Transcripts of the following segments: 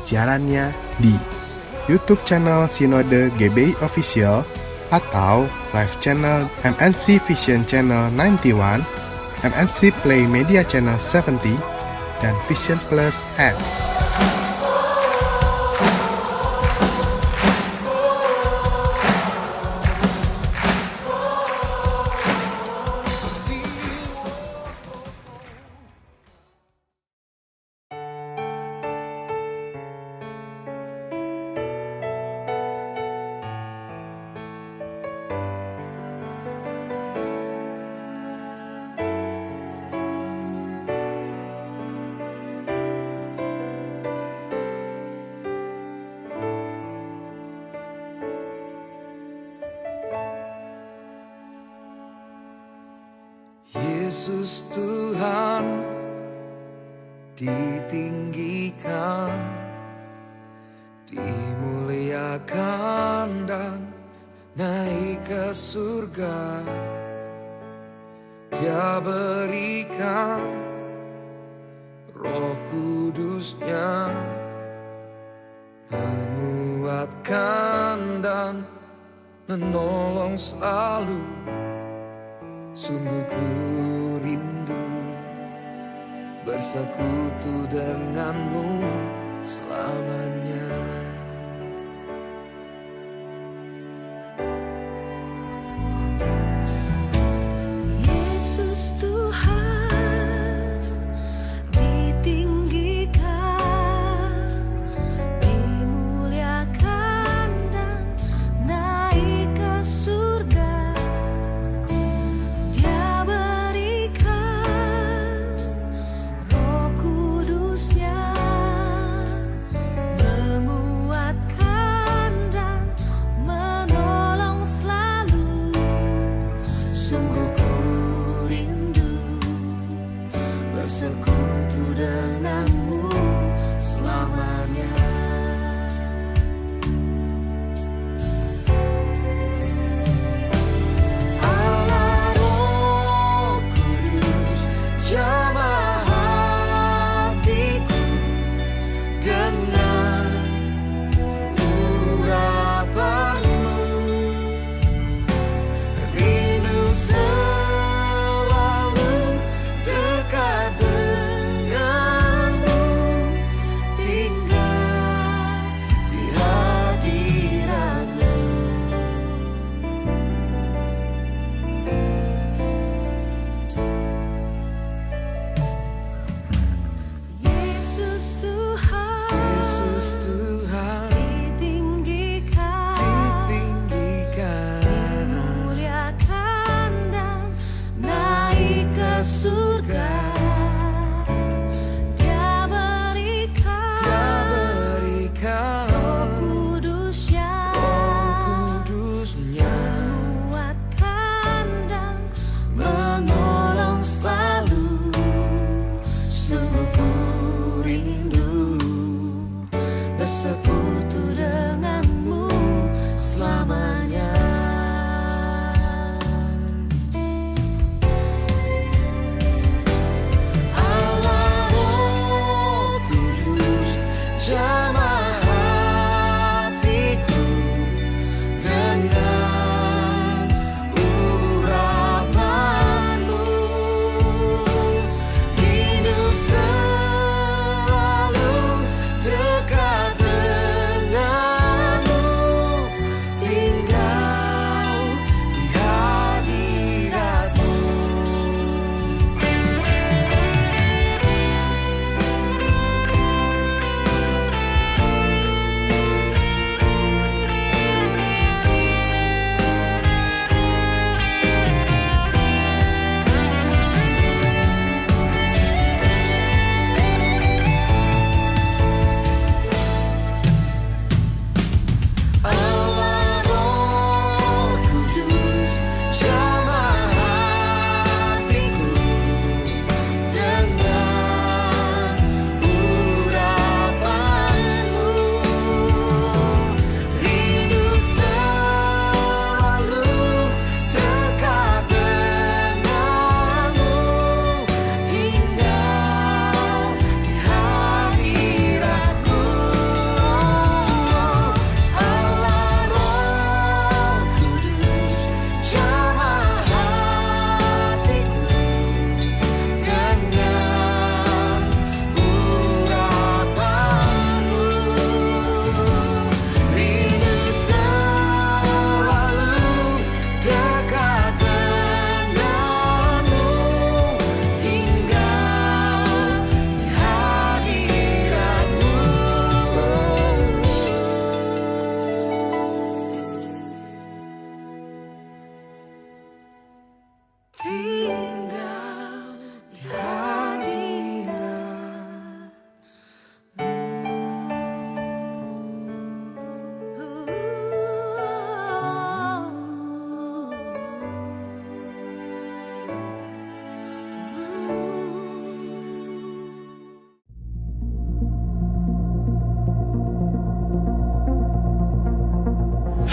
siarannya di YouTube channel Sinode GBI Official atau live channel MNC Vision Channel 91, MNC Play Media Channel 70, dan Vision Plus Apps. Yesus Tuhan ditinggikan, dimuliakan dan naik ke surga. Dia berikan Roh Kudus-Nya, menguatkan dan menolong selalu. Sungguh ku rindu bersekutu denganmu selamanya. Yesus Tuhan ditinggikan, dimuliakan dan naik ke surga. Dia berikan Roh Kudus-Nya, menguatkan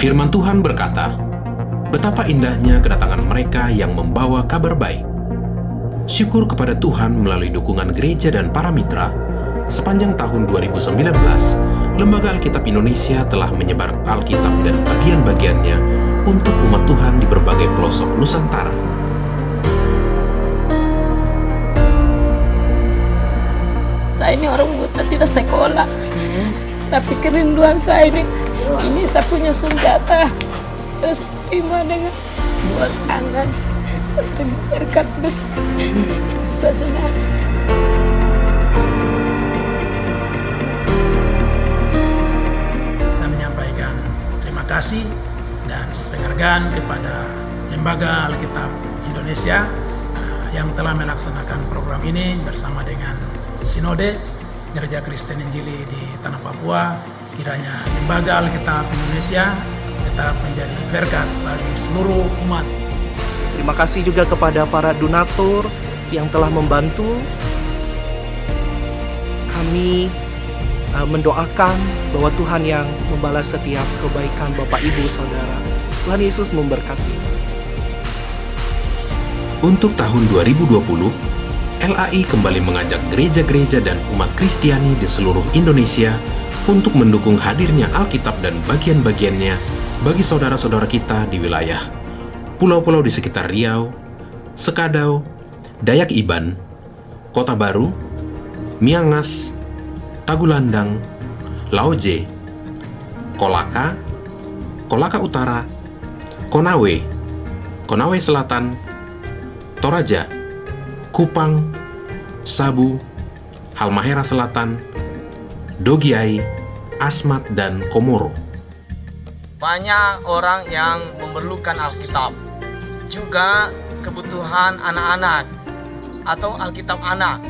Firman Tuhan berkata, betapa indahnya kedatangan mereka yang membawa kabar baik. Syukur kepada Tuhan melalui dukungan gereja dan para mitra, sepanjang tahun 2019, Lembaga Alkitab Indonesia telah menyebar Alkitab dan bagian-bagiannya untuk umat Tuhan di berbagai pelosok Nusantara. Saya ini orang buta, tidak sekolah. Tapi kerinduan saya ini saya punya senjata. Terus terima dengan dua tangan. Saya berkat besar senang. Saya menyampaikan terima kasih dan penghargaan kepada Lembaga Alkitab Indonesia yang telah melaksanakan program ini bersama dengan Sinode Gereja Kristen Injili di Tanah Papua. Kiranya Lembaga Alkitab Indonesia tetap menjadi berkat bagi seluruh umat. Terima kasih juga kepada para donatur yang telah membantu. Kami mendoakan bahwa Tuhan yang membalas setiap kebaikan Bapak Ibu Saudara. Tuhan Yesus memberkati. Untuk tahun 2020, LAI kembali mengajak gereja-gereja dan umat Kristiani di seluruh Indonesia untuk mendukung hadirnya Alkitab dan bagian-bagiannya bagi saudara-saudara kita di wilayah pulau-pulau di sekitar Riau, Sekadau, Dayak Iban, Kota Baru, Miangas, Tagulandang, Laoje, Kolaka, Kolaka Utara, Konawe, Konawe Selatan, Toraja, Kupang, Sabu, Halmahera Selatan, Dogiai, Asmat, dan Komoro. Banyak orang yang memerlukan Alkitab. Juga kebutuhan anak-anak atau Alkitab anak.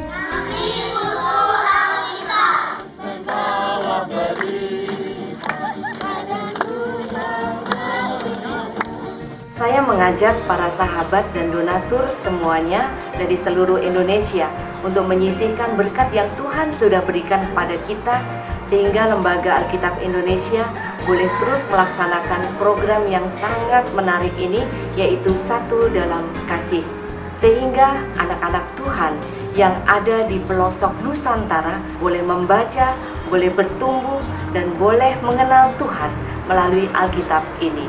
Saya mengajak para sahabat dan donatur semuanya dari seluruh Indonesia untuk menyisihkan berkat yang Tuhan sudah berikan kepada kita, sehingga Lembaga Alkitab Indonesia boleh terus melaksanakan program yang sangat menarik ini, yaitu Satu Dalam Kasih. Sehingga anak-anak Tuhan yang ada di pelosok Nusantara boleh membaca, boleh bertumbuh, dan boleh mengenal Tuhan melalui Alkitab ini.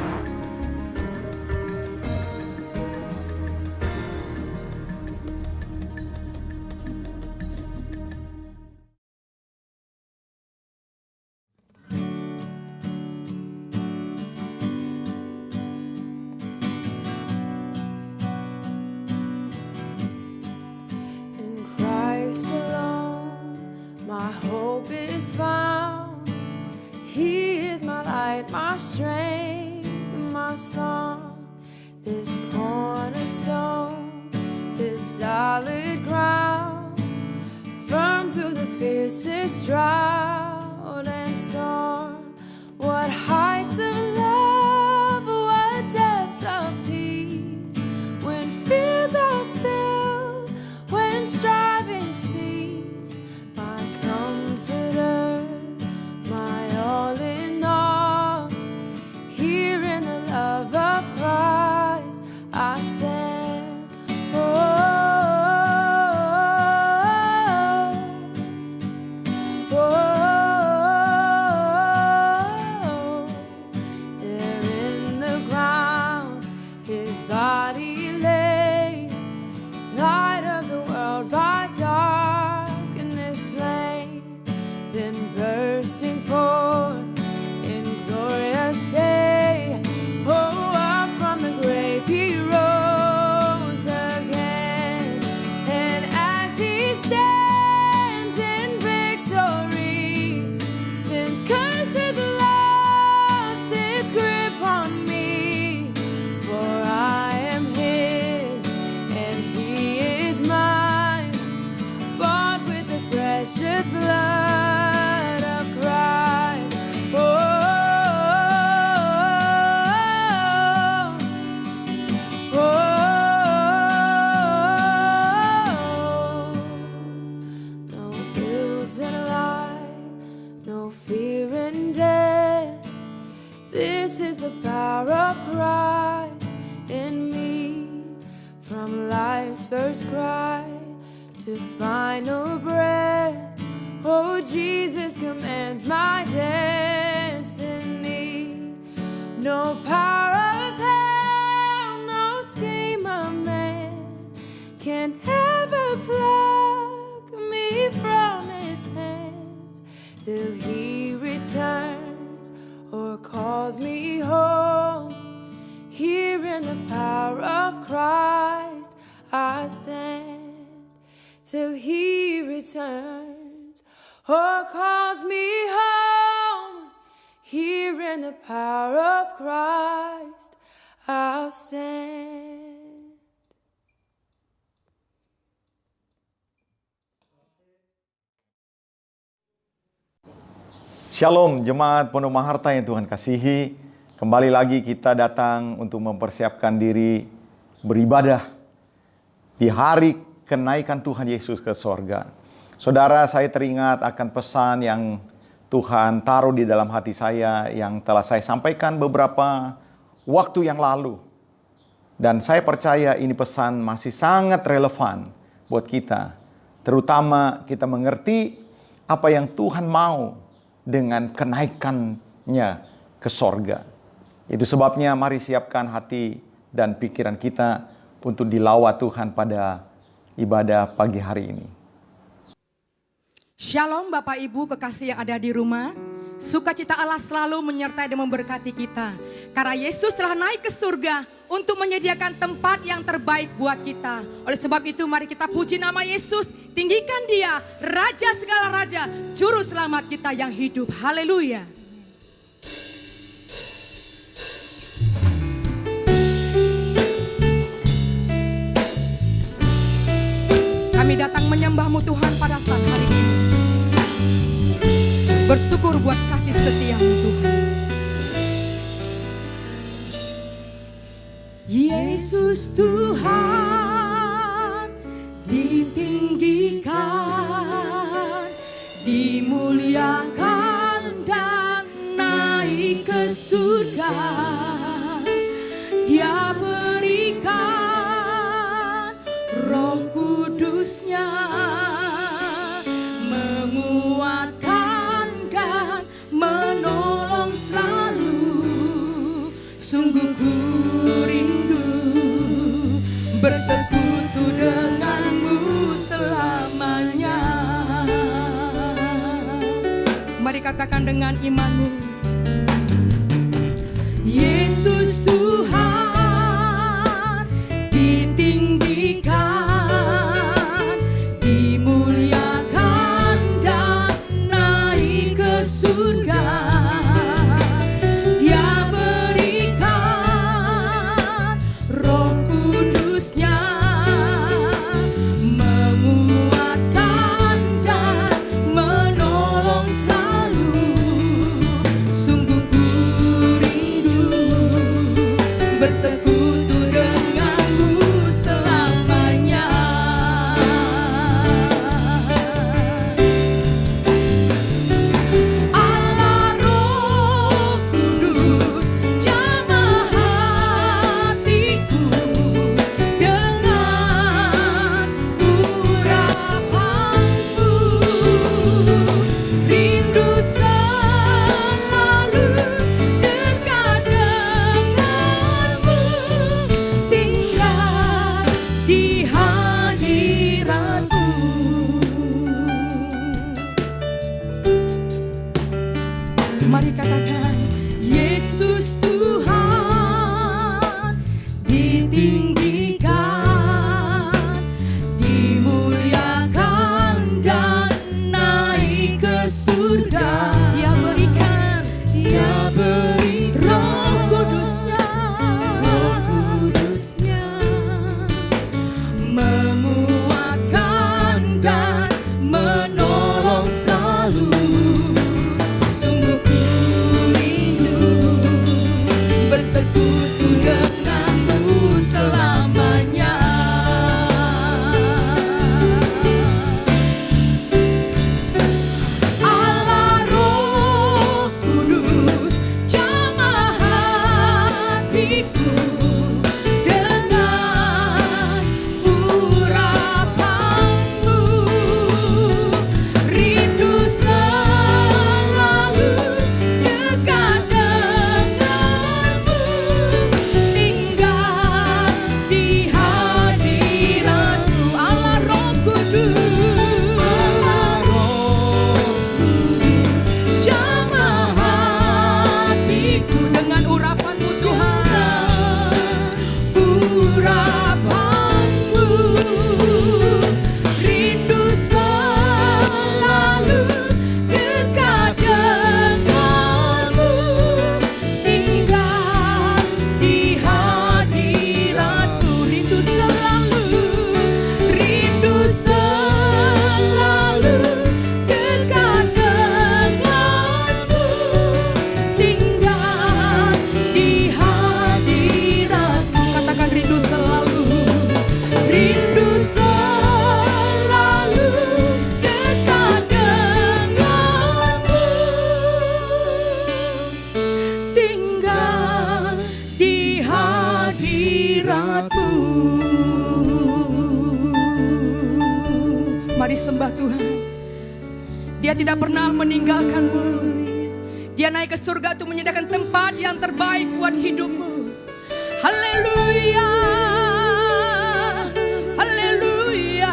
My hope is found. He is my light, my strength, my song. This cornerstone, this solid ground, firm through the fiercest drought and storm. What heights of love, what depths of peace, when fears are still, when striving cease. My comforter, my all in all, here in the love of Christ I stand. There in the ground his body lay, light of the world by darkness slain, then bursting forth in glorious day. Oh, up from the grave he rose again, and as he stands in victory, since curse has lost its grip on me, for I am his. from life's first cry to final breath. Oh, Jesus commands my destiny. No power of hell, no scheme of man can ever pluck me from his hands till he returns or calls me home. Here in the power of Christ I stand till he returns or calls me home. Here in the power of Christ I'll stand. Shalom jemaat penuh maharta yang Tuhan kasihi. Kembali lagi kita datang untuk mempersiapkan diri beribadah di hari kenaikan Tuhan Yesus ke sorga. Saudara, saya teringat akan pesan yang Tuhan taruh di dalam hati saya yang telah saya sampaikan beberapa waktu yang lalu. Dan saya percaya ini pesan masih sangat relevan buat kita. Terutama kita mengerti apa yang Tuhan mau dengan kenaikannya ke sorga. Itu sebabnya mari siapkan hati dan pikiran kita untuk dilawat Tuhan pada ibadah pagi hari ini. Shalom Bapak Ibu kekasih yang ada di rumah. Sukacita Allah selalu menyertai dan memberkati kita. Karena Yesus telah naik ke surga untuk menyediakan tempat yang terbaik buat kita. Oleh sebab itu mari kita puji nama Yesus. Tinggikan Dia, Raja segala raja, Juru selamat kita yang hidup. Haleluya. Kami datang menyembah-Mu Tuhan pada saat hari ini. Bersyukur buat kasih setia-Mu Tuhan. Yesus Tuhan ditinggikan, dimuliakan dan naik ke surga. Dia berikan Roh Kudusnya menguatkan dan menolong selalu. Sungguh ku rindu bersekutu denganmu selamanya. Mari katakan dengan imanmu. Yesus Tuhan ditinggikan, dimuliakan dan naik ke surga. Dia berikan Roh Kudusnya menguatkan dan menolong selalu. Sungguh ku rindu Mari sembah Tuhan. Dia tidak pernah meninggalkanmu. Dia naik ke surga untuk menyediakan tempat yang terbaik buat hidupmu. Haleluya, haleluya.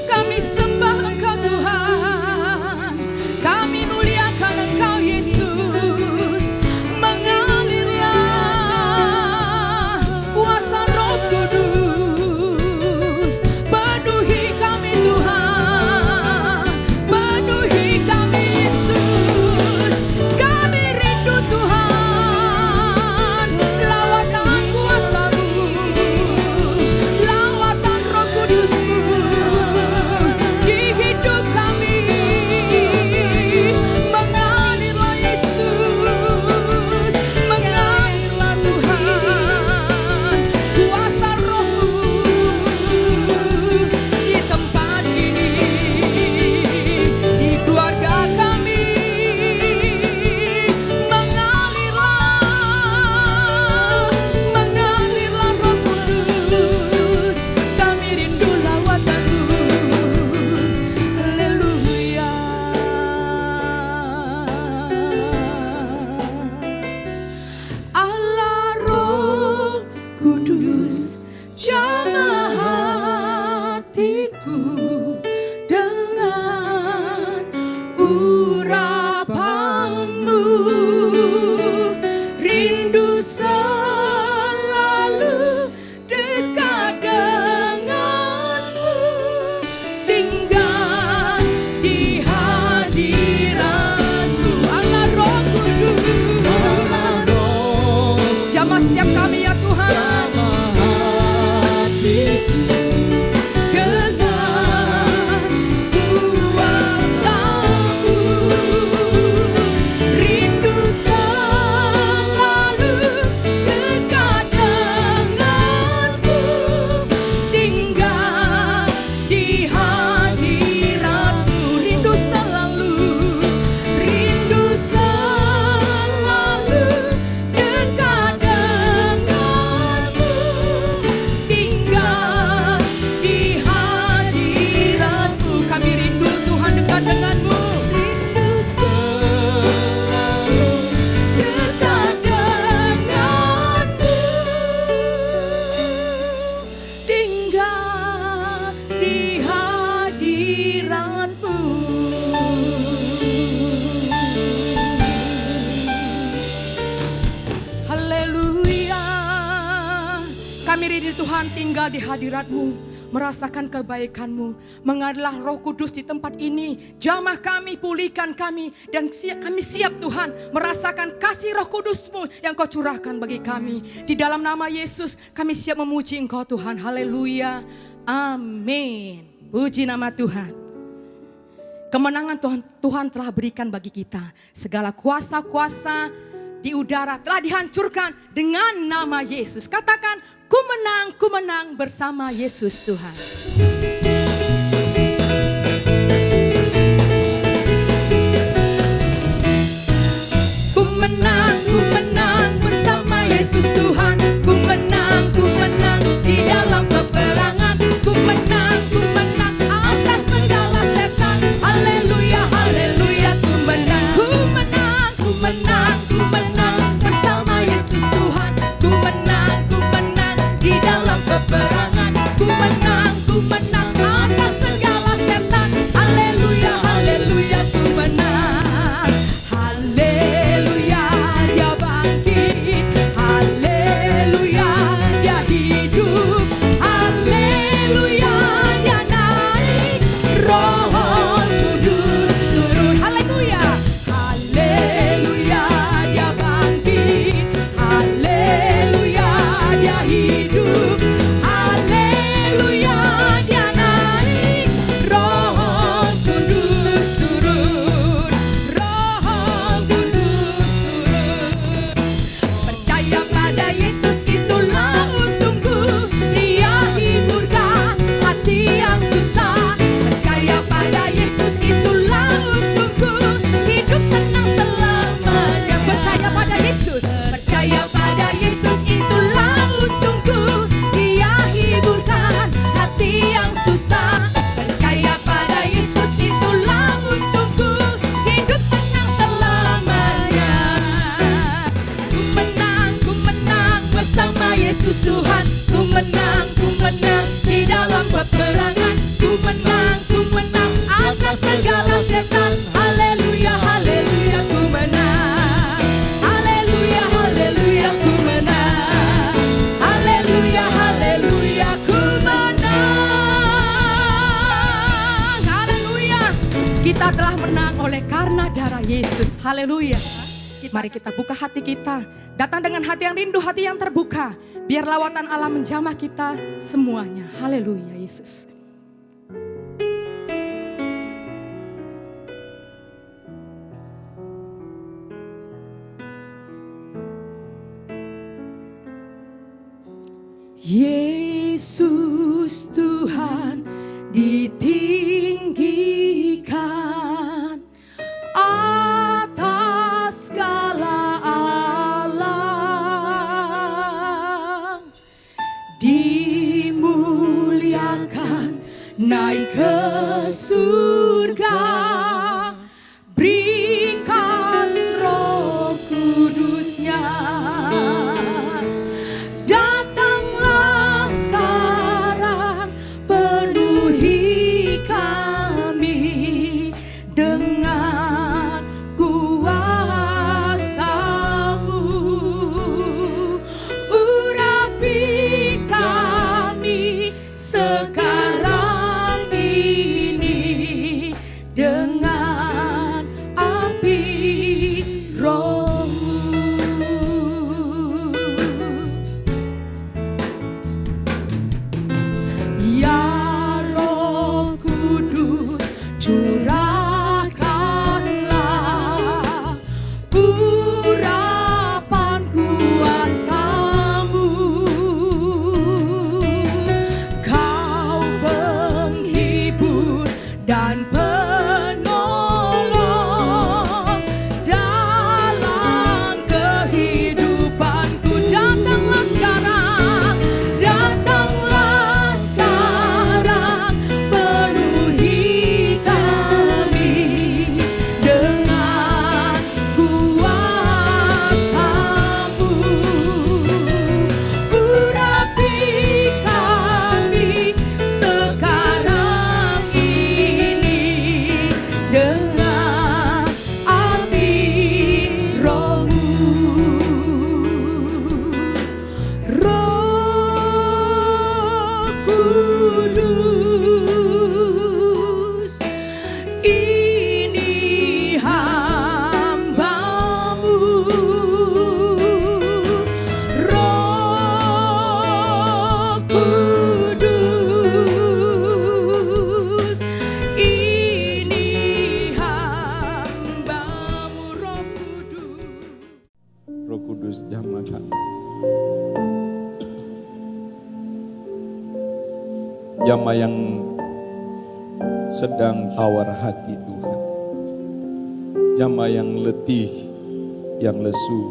Kami sembah Engkau Tuhan, kami muliakan Engkau Yesus. Mengalirlah kuasa Roh Kudus, penuhi kami Tuhan, penuhi kami Yesus. Kami rindu Tuhan, lawatan kuasa-Mu, lawatan Roh Kudus-Mu di hidup kami. Mengalirlah Yesus, mengalirlah Tuhan, kuasa Roh-Mu di tempat ini, di keluarga kami. Mengalirlah Roh Kudus, kami rindu lawatan-Mu. Haleluya. Allah Roh Kudus, jamah hatiku dengan urapan-Mu. Rindu selalu dekat dengan-Mu, tinggal di hadirat-Mu. Allah Roh Kudus, jamah setiap kami ya Tuhan, dengan kuasa-Mu. Rindu selalu dekat dengan-Mu, tinggal di hadirat-Mu. Rindu selalu dekat dengan-Mu, tinggal di hadirat-Mu. Kami rindu Tuhan dekat dengan-Mu. Rindu selalu dekat dengan-Mu, tinggal di hadirat-Mu. Haleluya. Kami rindu Tuhan tinggal di hadirat-Mu, merasakan kebaikan-Mu. Mengalirlah Roh Kudus di tempat ini. Jamah kami, pulihkan kami, dan kami siap Tuhan merasakan kasih Roh Kudus-Mu yang Kau curahkan bagi kami. Di dalam nama Yesus kami siap memuji Engkau Tuhan. Haleluya. Amin. Puji nama Tuhan. Kemenangan Tuhan telah berikan bagi kita. Segala kuasa-kuasa di udara telah dihancurkan dengan nama Yesus. Katakan, ku menang bersama Yesus Tuhan. Ku menang bersama Yesus Tuhan. Ku menang di dalam peperangan. Ku menang atas segala setan. Haleluya, haleluya, ku menang bersama Yesus Tuhan. Ku menang di dalam peperangan. Ku menang atas segala setan. Haleluya, haleluya, ku menang. Haleluya, dia bangkit. Haleluya, dia hidup. Haleluya, dia naik. Roh Kudus turun. Haleluya, haleluya, dia bangkit. Haleluya, dia hidup. Haleluya, dia naik. Roh Kudus turun. Roh Kudus turun. Percaya pada Yesus, itulah untungku. Dia hiburkan hati yang susah. Percaya pada Yesus, itulah untungku. Hidup senang selamanya. Percaya pada Yesus, itulah Tuhan. Ku menang di dalam peperangan. Ku menang atas segala setan. Haleluya, haleluya, ku menang. Haleluya, haleluya, ku menang. Haleluya, haleluya, ku menang. Haleluya. Kita telah menang oleh karena darah Yesus. Haleluya. Mari kita buka hati kita. Datang dengan hati yang rindu, hati yang terbuka. Biar lawatan Allah menjamah kita semuanya. Haleluya, Yesus. Yesus Tuhan ditinggikan atas segala alam, dimuliakan naik ke surga, berikan Roh Kudusnya. Datanglah sekarang, penuhi kami dengan kuasa-Mu. Urapi kami sekarang ini dengan api Roh-Mu. Ya Roh Kudus, curahkanlah urapan kuasa-Mu. Kau penghibur dan penolong dalam kehidupanku. Datanglah sekarang, datanglah sekarang, penuhi kami dengan kuasa-Mu. Urapi kami sekarang ini dengan api Roh-Mu. Roh Kudus, ini hamba-Mu. Roh Kudus, ini hamba-Mu. Roh Kudus. Roh Kudus jamah kami. Jamah yang sedang tawar hati Tuhan. Jamah yang letih, yang lesu.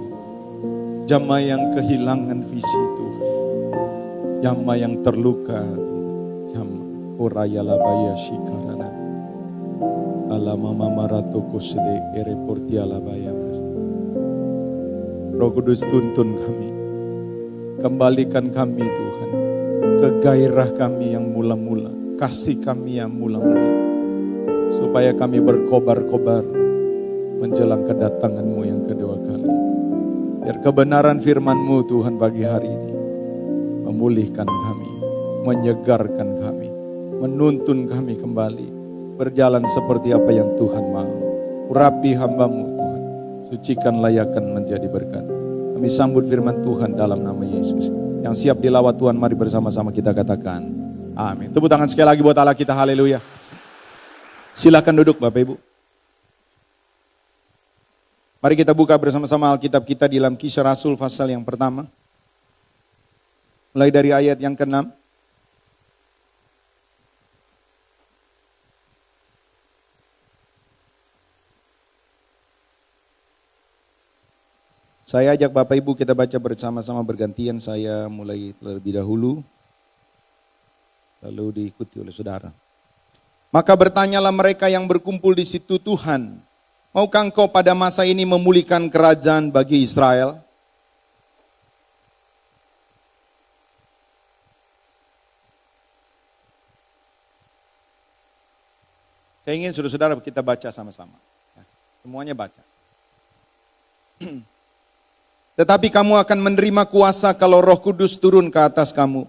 Jamah yang kehilangan visi Tuhan. Jamah yang terluka. Jamah koraya labaya shikarana. Alama mamarato kusede ereporti alabaya. Roh Kudus tuntun kami. Kembalikan kami Tuhan ke gairah kami yang mula-mula, kasih kami yang mula-mula, supaya kami berkobar-kobar menjelang kedatangan-Mu yang kedua kali. Biar kebenaran firman-Mu Tuhan pagi hari ini memulihkan kami, menyegarkan kami, menuntun kami kembali berjalan seperti apa yang Tuhan mau. Urapi hamba-Mu Tuhan, sucikan layakan menjadi berkat. Kami sambut firman Tuhan dalam nama Yesus. Yang siap dilawat Tuhan, mari bersama-sama kita katakan amin. Tepuk tangan sekali lagi buat Allah kita, haleluya. Silakan duduk Bapak Ibu. Mari kita buka bersama-sama Alkitab kita di dalam Kisah Rasul pasal yang pertama. Mulai dari ayat yang ke-6. Saya ajak Bapak Ibu kita baca bersama-sama bergantian, saya mulai terlebih dahulu, lalu diikuti oleh saudara. Maka bertanyalah mereka yang berkumpul di situ, Tuhan, maukah Engkau pada masa ini memulihkan kerajaan bagi Israel? Saya ingin saudara-saudara kita baca sama-sama. Semuanya baca. Tetapi kamu akan menerima kuasa kalau Roh Kudus turun ke atas kamu.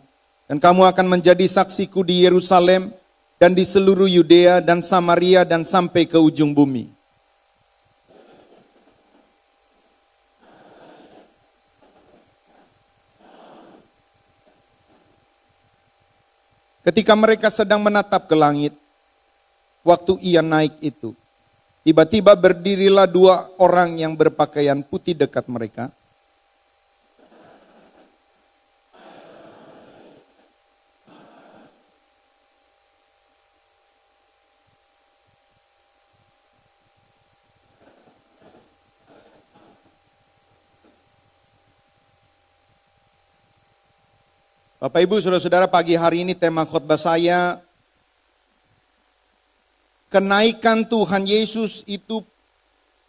Dan kamu akan menjadi saksiku di Yerusalem dan di seluruh Yudea dan Samaria dan sampai ke ujung bumi. Ketika mereka sedang menatap ke langit, waktu ia naik itu, tiba-tiba berdirilah 2 orang yang berpakaian putih dekat mereka. Bapak Ibu Saudara-saudara, pagi hari ini tema khotbah saya, kenaikan Tuhan Yesus itu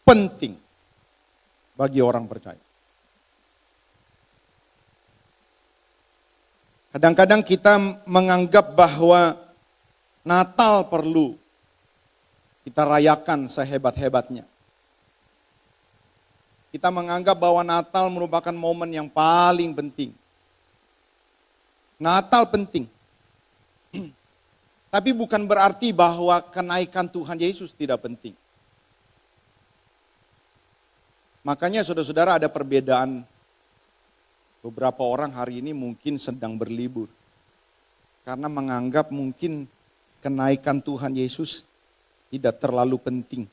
penting bagi orang percaya. Kadang-kadang kita menganggap bahwa Natal perlu kita rayakan sehebat-hebatnya. Kita menganggap bahwa Natal merupakan momen yang paling penting. Natal penting. Tapi bukan berarti bahwa kenaikan Tuhan Yesus tidak penting. Makanya saudara-saudara ada perbedaan. Beberapa orang hari ini mungkin sedang berlibur. Karena menganggap mungkin kenaikan Tuhan Yesus tidak terlalu penting.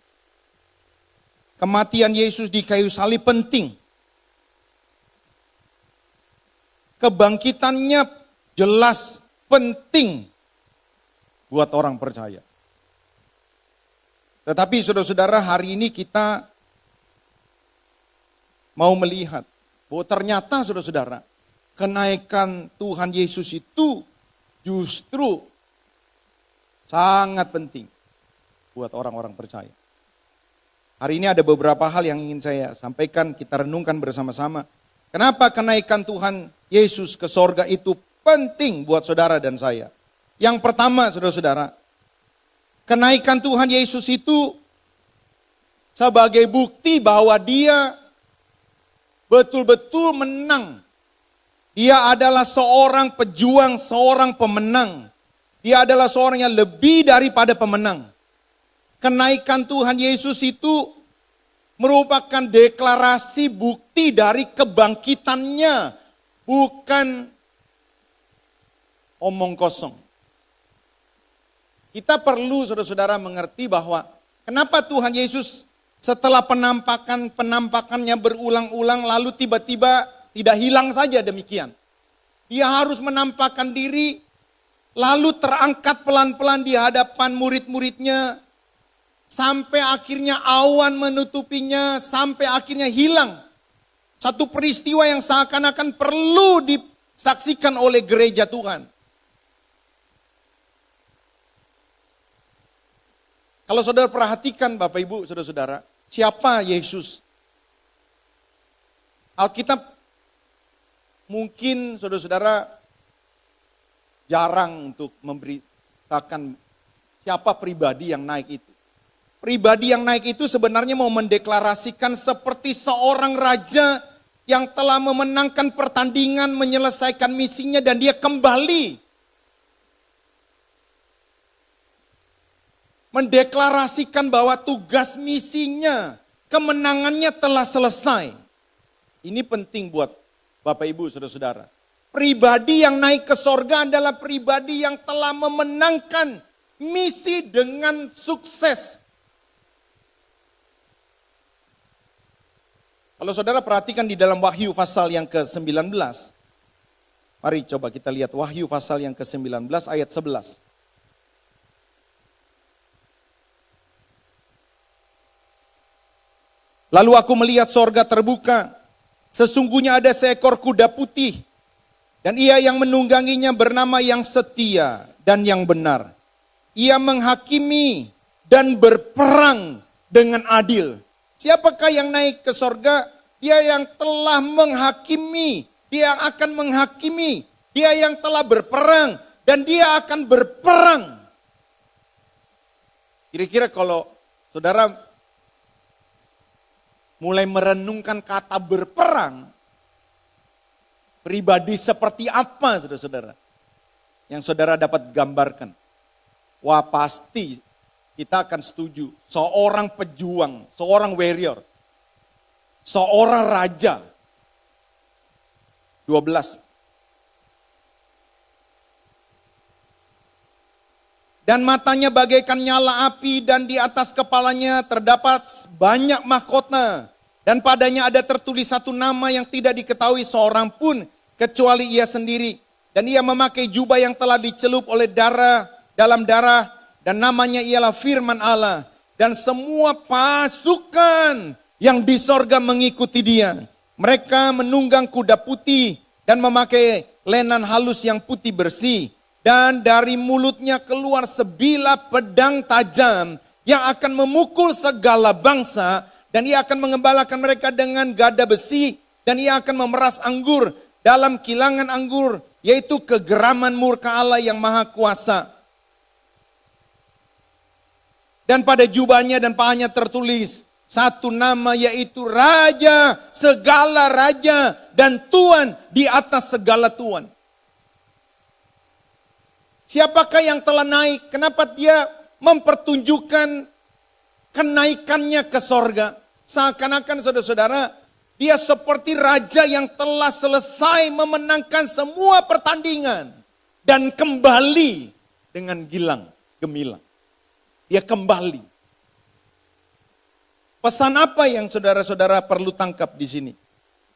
Kematian Yesus di kayu salib penting. Kebangkitannya jelas penting buat orang percaya. Tetapi saudara-saudara, hari ini kita mau melihat bahwa ternyata saudara-saudara, kenaikan Tuhan Yesus itu justru sangat penting buat orang-orang percaya. Hari ini ada beberapa hal yang ingin saya sampaikan, kita renungkan bersama-sama. Kenapa kenaikan Tuhan Yesus ke sorga itu penting buat saudara dan saya. Yang pertama, saudara-saudara, kenaikan Tuhan Yesus itu sebagai bukti bahwa dia betul-betul menang. Dia adalah seorang pejuang, seorang pemenang. Dia adalah seorang yang lebih daripada pemenang. Kenaikan Tuhan Yesus itu merupakan deklarasi bukti dari kebangkitannya, bukan omong kosong. Kita perlu saudara-saudara mengerti bahwa kenapa Tuhan Yesus setelah penampakannya berulang-ulang lalu tiba-tiba tidak hilang saja demikian. Dia harus menampakkan diri lalu terangkat pelan-pelan di hadapan murid-muridnya sampai akhirnya awan menutupinya, sampai akhirnya hilang. Satu peristiwa yang seakan-akan perlu disaksikan oleh gereja Tuhan. Kalau saudara perhatikan Bapak Ibu, saudara-saudara, siapa Yesus? Alkitab mungkin saudara-saudara jarang untuk memberitakan siapa pribadi yang naik itu. Pribadi yang naik itu sebenarnya mau mendeklarasikan seperti seorang raja yang telah memenangkan pertandingan, menyelesaikan misinya dan dia kembali. Mendeklarasikan bahwa tugas misinya, kemenangannya telah selesai. Ini penting buat Bapak Ibu, saudara-saudara. Pribadi yang naik ke sorga adalah pribadi yang telah memenangkan misi dengan sukses. Kalau saudara perhatikan di dalam Wahyu pasal yang ke-19. Mari coba kita lihat Wahyu pasal yang ke-19 ayat 11. Lalu aku melihat sorga terbuka, sesungguhnya ada seekor kuda putih, dan ia yang menungganginya bernama yang setia dan yang benar. Ia menghakimi dan berperang dengan adil. Siapakah yang naik ke sorga? Dia yang telah menghakimi, dia yang akan menghakimi, dia yang telah berperang, dan dia akan berperang. Kira-kira kalau saudara mulai merenungkan kata berperang, pribadi seperti apa saudara-saudara yang saudara dapat gambarkan? Wah, pasti kita akan setuju. Seorang pejuang, seorang warrior, seorang raja. 12. Dan matanya bagaikan nyala api dan di atas kepalanya terdapat banyak mahkota. Dan padanya ada tertulis satu nama yang tidak diketahui seorang pun kecuali ia sendiri. Dan ia memakai jubah yang telah dicelup oleh darah dalam darah. Dan namanya ialah Firman Allah. Dan semua pasukan yang di sorga mengikuti dia. Mereka menunggang kuda putih dan memakai lenan halus yang putih bersih. Dan dari mulutnya keluar sebilah pedang tajam yang akan memukul segala bangsa. Dan ia akan mengembalakan mereka dengan gada besi. Dan ia akan memeras anggur dalam kilangan anggur. Yaitu kegeraman murka Allah yang maha kuasa. Dan pada jubahnya dan pahanya tertulis satu nama yaitu Raja segala raja dan Tuan di atas segala Tuan. Siapakah yang telah naik? Kenapa dia mempertunjukkan kenaikannya ke sorga? Seakan-akan saudara-saudara, dia seperti raja yang telah selesai memenangkan semua pertandingan. Dan kembali dengan gemilang. Dia kembali. Pesan apa yang saudara-saudara perlu tangkap di sini?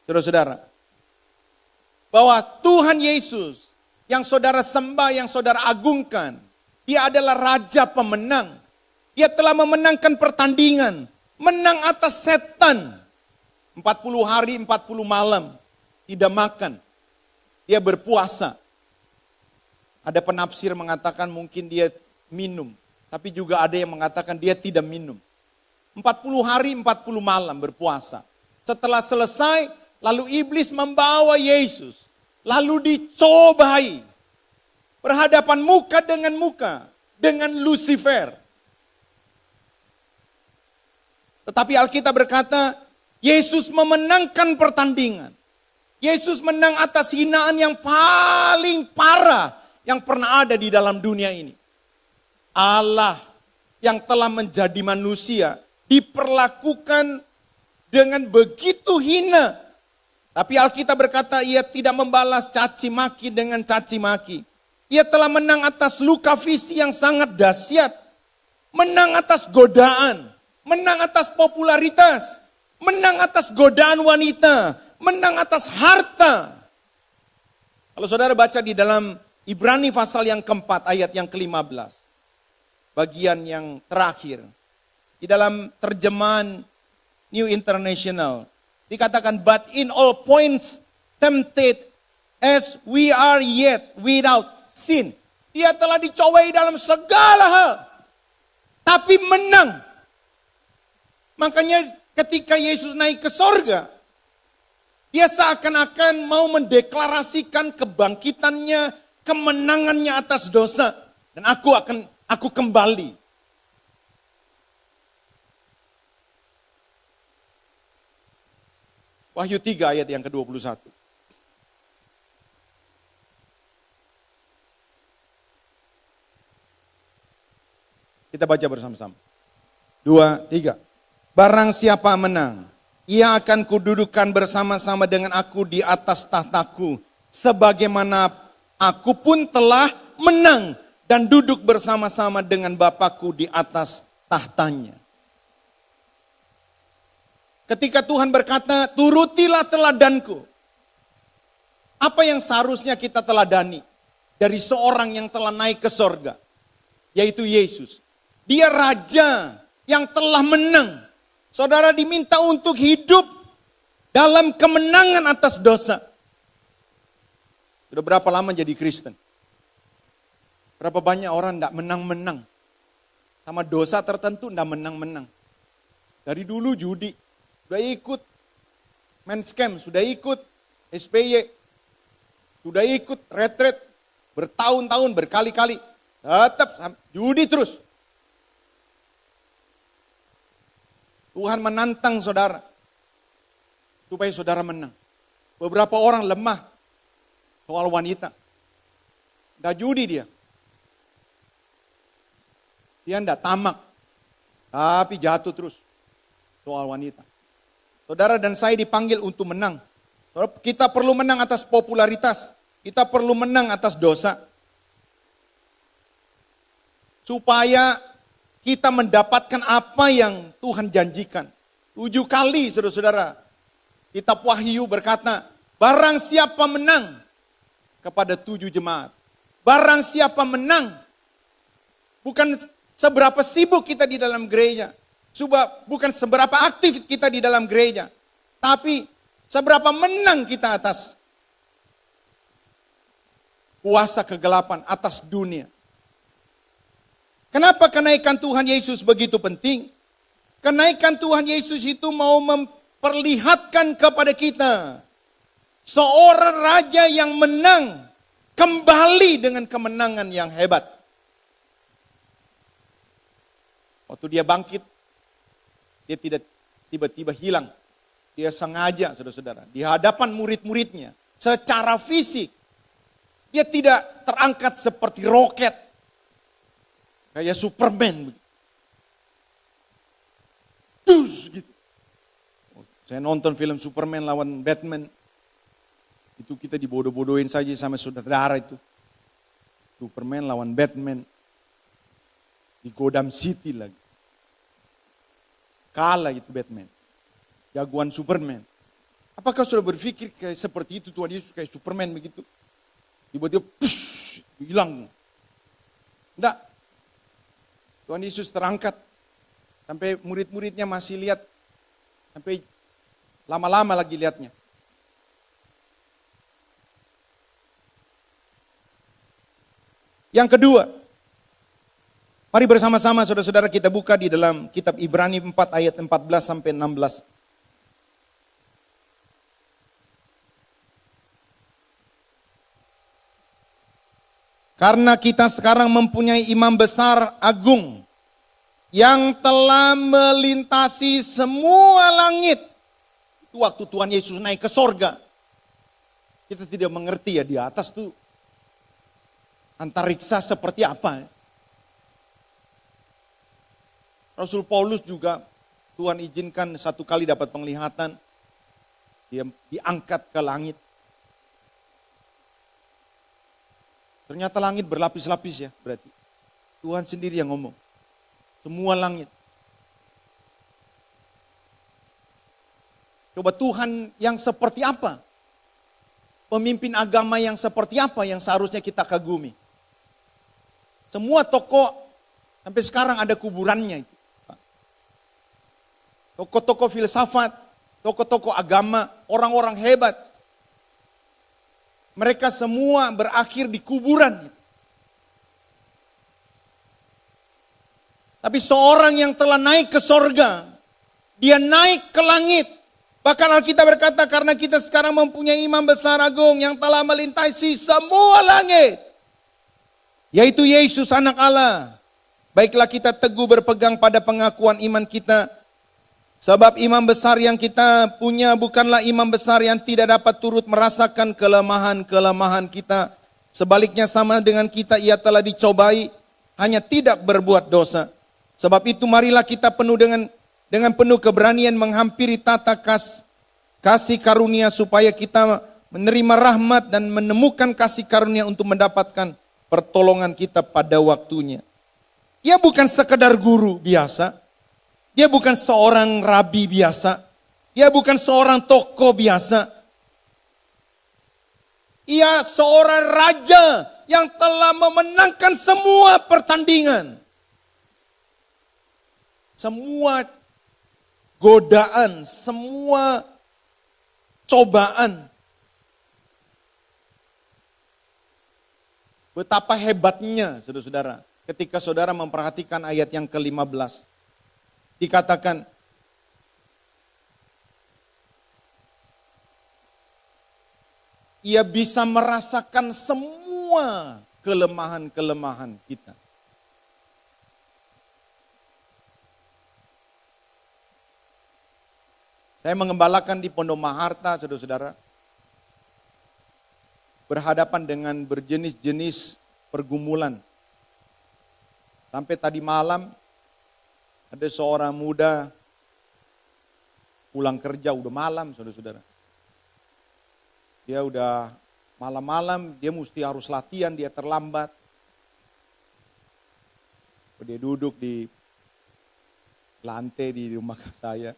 Saudara-saudara, bahwa Tuhan Yesus yang saudara sembah, yang saudara agungkan, dia adalah raja pemenang. Dia telah memenangkan pertandingan, menang atas setan. 40 hari, 40 malam, tidak makan. Dia berpuasa. Ada penafsir mengatakan mungkin dia minum, tapi juga ada yang mengatakan dia tidak minum. 40 hari, 40 malam berpuasa. Setelah selesai, lalu iblis membawa Yesus. Lalu dicobai. Berhadapan muka, dengan Lucifer. Tetapi Alkitab berkata, Yesus memenangkan pertandingan. Yesus menang atas hinaan yang paling parah yang pernah ada di dalam dunia ini. Allah yang telah menjadi manusia diperlakukan dengan begitu hina. Tapi Alkitab berkata ia tidak membalas caci maki dengan caci maki. Ia telah menang atas luka visi yang sangat dahsyat. Menang atas godaan. Menang atas popularitas. Menang atas godaan wanita. Menang atas harta. Kalau saudara baca di dalam Ibrani pasal yang keempat ayat yang ke-15. Bagian yang terakhir. Di dalam terjemahan New International. Dikatakan, but in all points tempted as we are yet without sin. Dia telah dicobai dalam segala hal. Tapi menang. Makanya ketika Yesus naik ke sorga. Dia seakan-akan mau mendeklarasikan kebangkitannya, kemenangannya atas dosa. Dan aku kembali. Wahyu 3 ayat yang ke-21. Kita baca bersama-sama. 2, 3. Barang siapa menang, ia akan kududukan bersama-sama dengan aku di atas tahtaku. Sebagaimana aku pun telah menang dan duduk bersama-sama dengan Bapakku di atas tahtanya. Ketika Tuhan berkata, turutilah teladanku. Apa yang seharusnya kita teladani dari seorang yang telah naik ke sorga? Yaitu Yesus. Dia raja yang telah menang. Saudara diminta untuk hidup dalam kemenangan atas dosa. Sudah berapa lama jadi Kristen? Berapa banyak orang tidak menang-menang. Sama dosa tertentu tidak menang-menang. Dari dulu judi. Sudah ikut main scam, sudah ikut SPY, sudah ikut retret bertahun-tahun, berkali-kali. Tetap judi terus. Tuhan menantang saudara supaya saudara menang. Beberapa orang lemah soal wanita. Tidak judi dia. Dia tidak tamak. Tapi jatuh terus soal wanita. Saudara dan saya dipanggil untuk menang. Kita perlu menang atas popularitas. Kita perlu menang atas dosa. Supaya kita mendapatkan apa yang Tuhan janjikan. 7 kali saudara-saudara. Kitab Wahyu berkata, barang siapa menang kepada 7 jemaat. Barang siapa menang. Bukan seberapa sibuk kita di dalam gereja. Bukan seberapa aktif kita di dalam gereja. Tapi seberapa menang kita atas kuasa kegelapan, atas dunia. Kenapa kenaikan Tuhan Yesus begitu penting? Kenaikan Tuhan Yesus itu mau memperlihatkan kepada kita seorang raja yang menang kembali dengan kemenangan yang hebat. Waktu dia bangkit, dia tidak tiba-tiba hilang. Dia sengaja, saudara-saudara, di hadapan murid-muridnya, secara fisik, dia tidak terangkat seperti roket. Kayak Superman. Dus gitu. Saya nonton film Superman lawan Batman. Itu kita dibodoh-bodohin saja sama saudara itu. Superman lawan Batman. Di Gotham City lagi. Kalah itu Batman. Jagoan Superman. Apakah sudah berpikir kayak seperti itu Tuhan Yesus kayak Superman begitu? Tiba-tiba hilang. Enggak. Tuhan Yesus terangkat. Sampai murid-muridnya masih lihat. Sampai lama-lama lagi lihatnya. Yang kedua. Mari bersama-sama saudara-saudara kita buka di dalam kitab Ibrani 4 ayat 14 sampai 16. Karena kita sekarang mempunyai imam besar agung yang telah melintasi semua langit. Itu waktu Tuhan Yesus naik ke sorga. Kita tidak mengerti ya di atas tuh antariksa seperti apa. Rasul Paulus juga Tuhan izinkan satu kali dapat penglihatan. Dia diangkat ke langit. Ternyata langit berlapis-lapis ya berarti. Tuhan sendiri yang ngomong. Semua langit. Coba Tuhan yang seperti apa? Pemimpin agama yang seperti apa yang seharusnya kita kagumi? Semua tokoh sampai sekarang ada kuburannya itu. Tokoh-tokoh filsafat, tokoh-tokoh agama, orang-orang hebat. Mereka semua berakhir di kuburan. Tapi seorang yang telah naik ke sorga, dia naik ke langit. Bahkan Alkitab berkata karena kita sekarang mempunyai imam besar agung yang telah melintasi semua langit. Yaitu Yesus anak Allah. Baiklah kita teguh berpegang pada pengakuan iman kita. Sebab imam besar yang kita punya bukanlah imam besar yang tidak dapat turut merasakan kelemahan-kelemahan kita. Sebaliknya sama dengan kita ia telah dicobai, hanya tidak berbuat dosa. Sebab itu marilah kita penuh dengan penuh keberanian menghampiri tata kasih karunia supaya kita menerima rahmat dan menemukan kasih karunia untuk mendapatkan pertolongan kita pada waktunya. Ia bukan sekedar guru biasa. Dia bukan seorang rabi biasa. Dia bukan seorang tokoh biasa. Ia seorang raja yang telah memenangkan semua pertandingan. Semua godaan, semua cobaan. Betapa hebatnya saudara-saudara ketika saudara memperhatikan ayat yang ke-15. Dikatakan, ia bisa merasakan semua kelemahan-kelemahan kita. Saya mengembalakan di Pondok Maharta, saudara-saudara. Berhadapan dengan berjenis-jenis pergumulan. Sampai tadi malam, ada seorang muda pulang kerja udah malam, saudara-saudara. Dia udah malam-malam, dia mesti harus latihan, dia terlambat. Dia duduk di lantai di rumah saya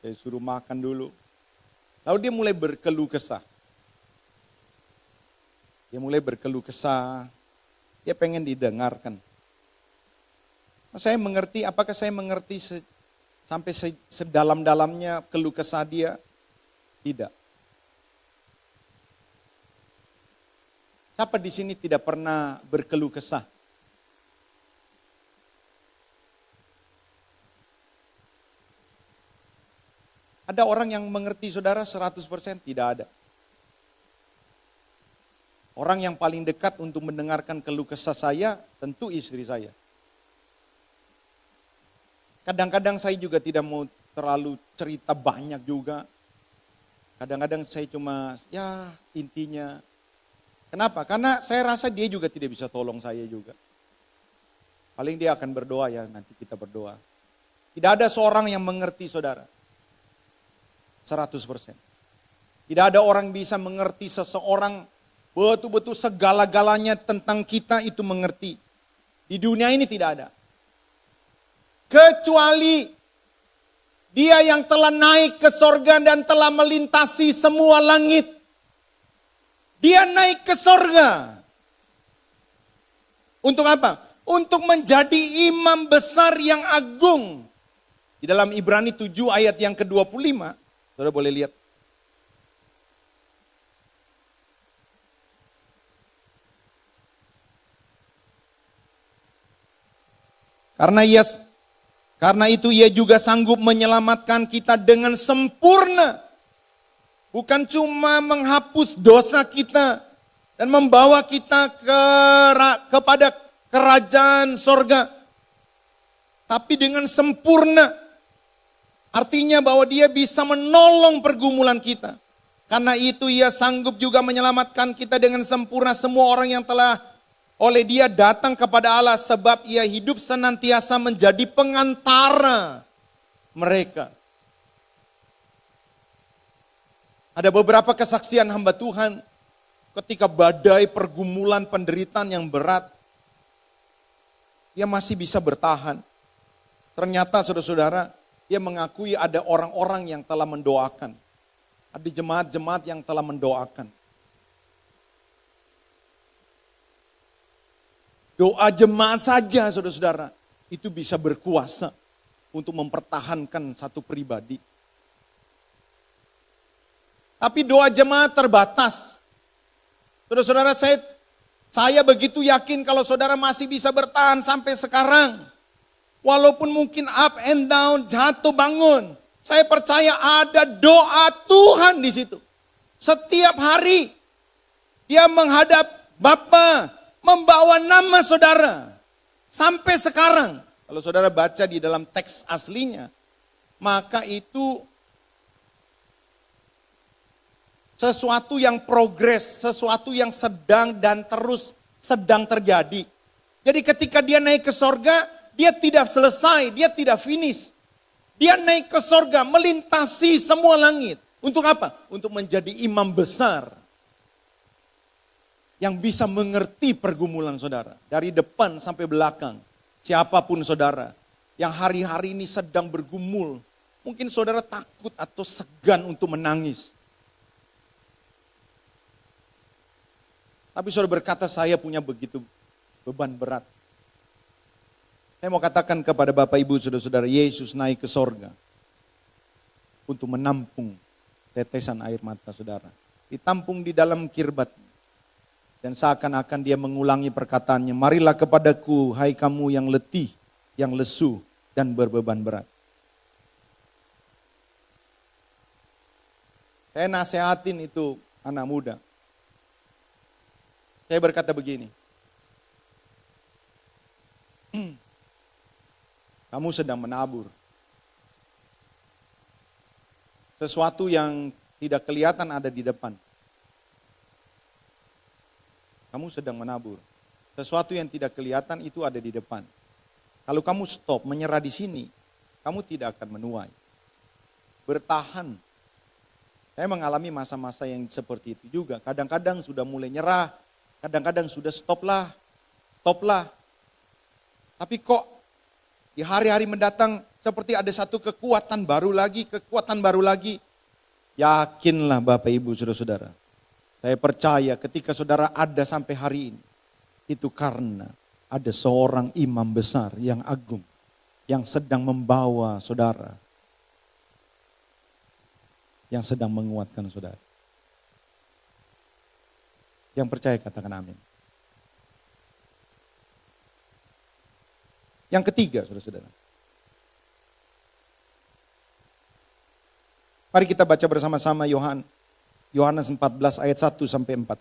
suruh makan dulu. Lalu dia mulai berkeluh kesah. Dia pengen didengarkan. Saya mengerti, apakah saya mengerti sampai sedalam-dalamnya keluh kesah dia? Tidak. Siapa di sini tidak pernah berkeluh kesah? Ada orang yang mengerti saudara 100%? Tidak ada. Orang yang paling dekat untuk mendengarkan keluh kesah saya, tentu istri saya. Kadang-kadang saya juga tidak mau terlalu cerita banyak juga. Kadang-kadang saya cuma, ya intinya. Kenapa? Karena saya rasa dia juga tidak bisa tolong saya juga. Paling dia akan berdoa, ya nanti kita berdoa. Tidak ada seorang yang mengerti saudara. 100%. Tidak ada orang bisa mengerti seseorang betul-betul segala-galanya tentang kita itu mengerti. Di dunia ini tidak ada. Kecuali dia yang telah naik ke sorga dan telah melintasi semua langit. Dia naik ke sorga. Untuk apa? Untuk menjadi imam besar yang agung. Di dalam Ibrani 7 ayat yang ke-25. Saudara boleh lihat. Karena itu ia juga sanggup menyelamatkan kita dengan sempurna. Bukan cuma menghapus dosa kita dan membawa kita kepada kerajaan sorga. Tapi dengan sempurna. Artinya bahwa dia bisa menolong pergumulan kita. Karena itu ia sanggup juga menyelamatkan kita dengan sempurna semua orang yang telah oleh dia datang kepada Allah, sebab ia hidup senantiasa menjadi pengantara mereka. Ada beberapa kesaksian hamba Tuhan ketika badai pergumulan penderitaan yang berat, dia masih bisa bertahan. Ternyata saudara-saudara, dia mengakui ada orang-orang yang telah mendoakan. Ada jemaat-jemaat yang telah mendoakan. Doa jemaat saja saudara-saudara, itu bisa berkuasa untuk mempertahankan satu pribadi. Tapi doa jemaat terbatas. Saudara-saudara, saya begitu yakin kalau saudara masih bisa bertahan sampai sekarang. Walaupun mungkin up and down, jatuh bangun. Saya percaya ada doa Tuhan di situ. Setiap hari dia menghadap Bapa, membawa nama saudara. Sampai sekarang, kalau saudara baca di dalam teks aslinya, maka itu sesuatu yang progres, sesuatu yang sedang dan terus sedang terjadi. Jadi ketika dia naik ke sorga, dia tidak selesai, dia tidak finish. Dia naik ke sorga, melintasi semua langit. Untuk apa? Untuk menjadi imam besar. Yang bisa mengerti pergumulan saudara. Dari depan sampai belakang. Siapapun saudara. Yang hari-hari ini sedang bergumul. Mungkin saudara takut atau segan untuk menangis. Tapi saudara berkata, saya punya begitu beban berat. Saya mau katakan kepada Bapak Ibu saudara-saudara, Yesus naik ke sorga. Untuk menampung tetesan air mata saudara. Ditampung di dalam kirbat. Dan seakan-akan dia mengulangi perkataannya, marilah kepadaku hai kamu yang letih, yang lesu dan berbeban berat. Saya nasihatin itu anak muda. Saya berkata begini, kamu sedang menabur. Sesuatu yang tidak kelihatan ada di depan. Kamu sedang menabur. Sesuatu yang tidak kelihatan itu ada di depan. Kalau kamu stop, menyerah di sini, kamu tidak akan menuai. Bertahan. Saya mengalami masa-masa yang seperti itu juga. Kadang-kadang sudah mulai nyerah, kadang-kadang sudah stoplah. Tapi kok di hari-hari mendatang seperti ada satu kekuatan baru lagi. Yakinlah Bapak Ibu Saudara-saudara. Saya percaya ketika saudara ada sampai hari ini, itu karena ada seorang imam besar yang agung, yang sedang membawa saudara, yang sedang menguatkan saudara. Yang percaya katakan amin. Yang ketiga, saudara-saudara. Mari kita baca bersama-sama Yohanes 14 ayat 1 sampai 4.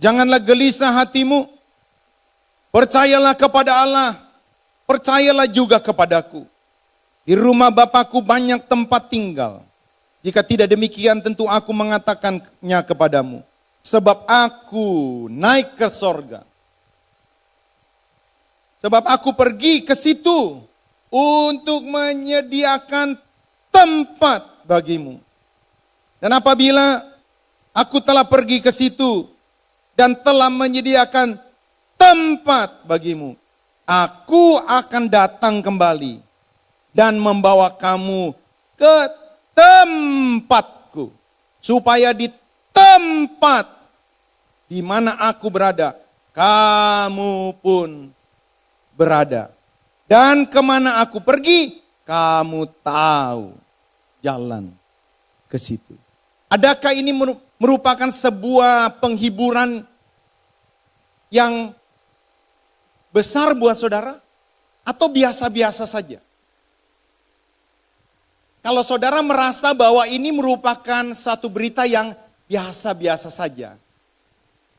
Janganlah gelisah hatimu, percayalah kepada Allah, percayalah juga kepadaku. Di rumah Bapakku banyak tempat tinggal. Jika tidak demikian tentu aku mengatakannya kepadamu. Sebab aku naik ke sorga. Sebab aku pergi ke situ untuk menyediakan tempat bagimu. Dan apabila aku telah pergi ke situ dan telah menyediakan tempat bagimu, aku akan datang kembali dan membawa kamu ke tempatku, supaya di tempat di mana aku berada, kamu pun berada. Dan kemana aku pergi, kamu tahu jalan ke situ. Adakah ini merupakan sebuah penghiburan yang besar buat saudara? Atau biasa-biasa saja? Kalau saudara merasa bahwa ini merupakan satu berita yang biasa-biasa saja.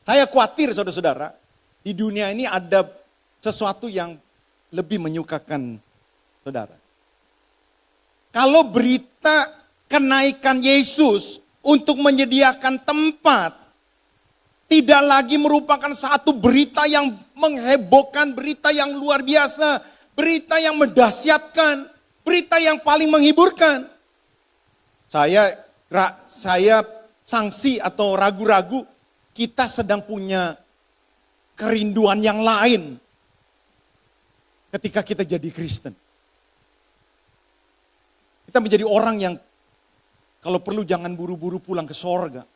Saya khawatir saudara-saudara, di dunia ini ada sesuatu yang lebih menyukakan saudara. Kalau berita kenaikan Yesus untuk menyediakan tempat, tidak lagi merupakan satu berita yang menghebohkan, berita yang luar biasa, berita yang mendahsyatkan, berita yang paling menghiburkan. Saya sangsi atau ragu-ragu, kita sedang punya kerinduan yang lain ketika kita jadi Kristen. Kita menjadi orang yang kalau perlu jangan buru-buru pulang ke sorga.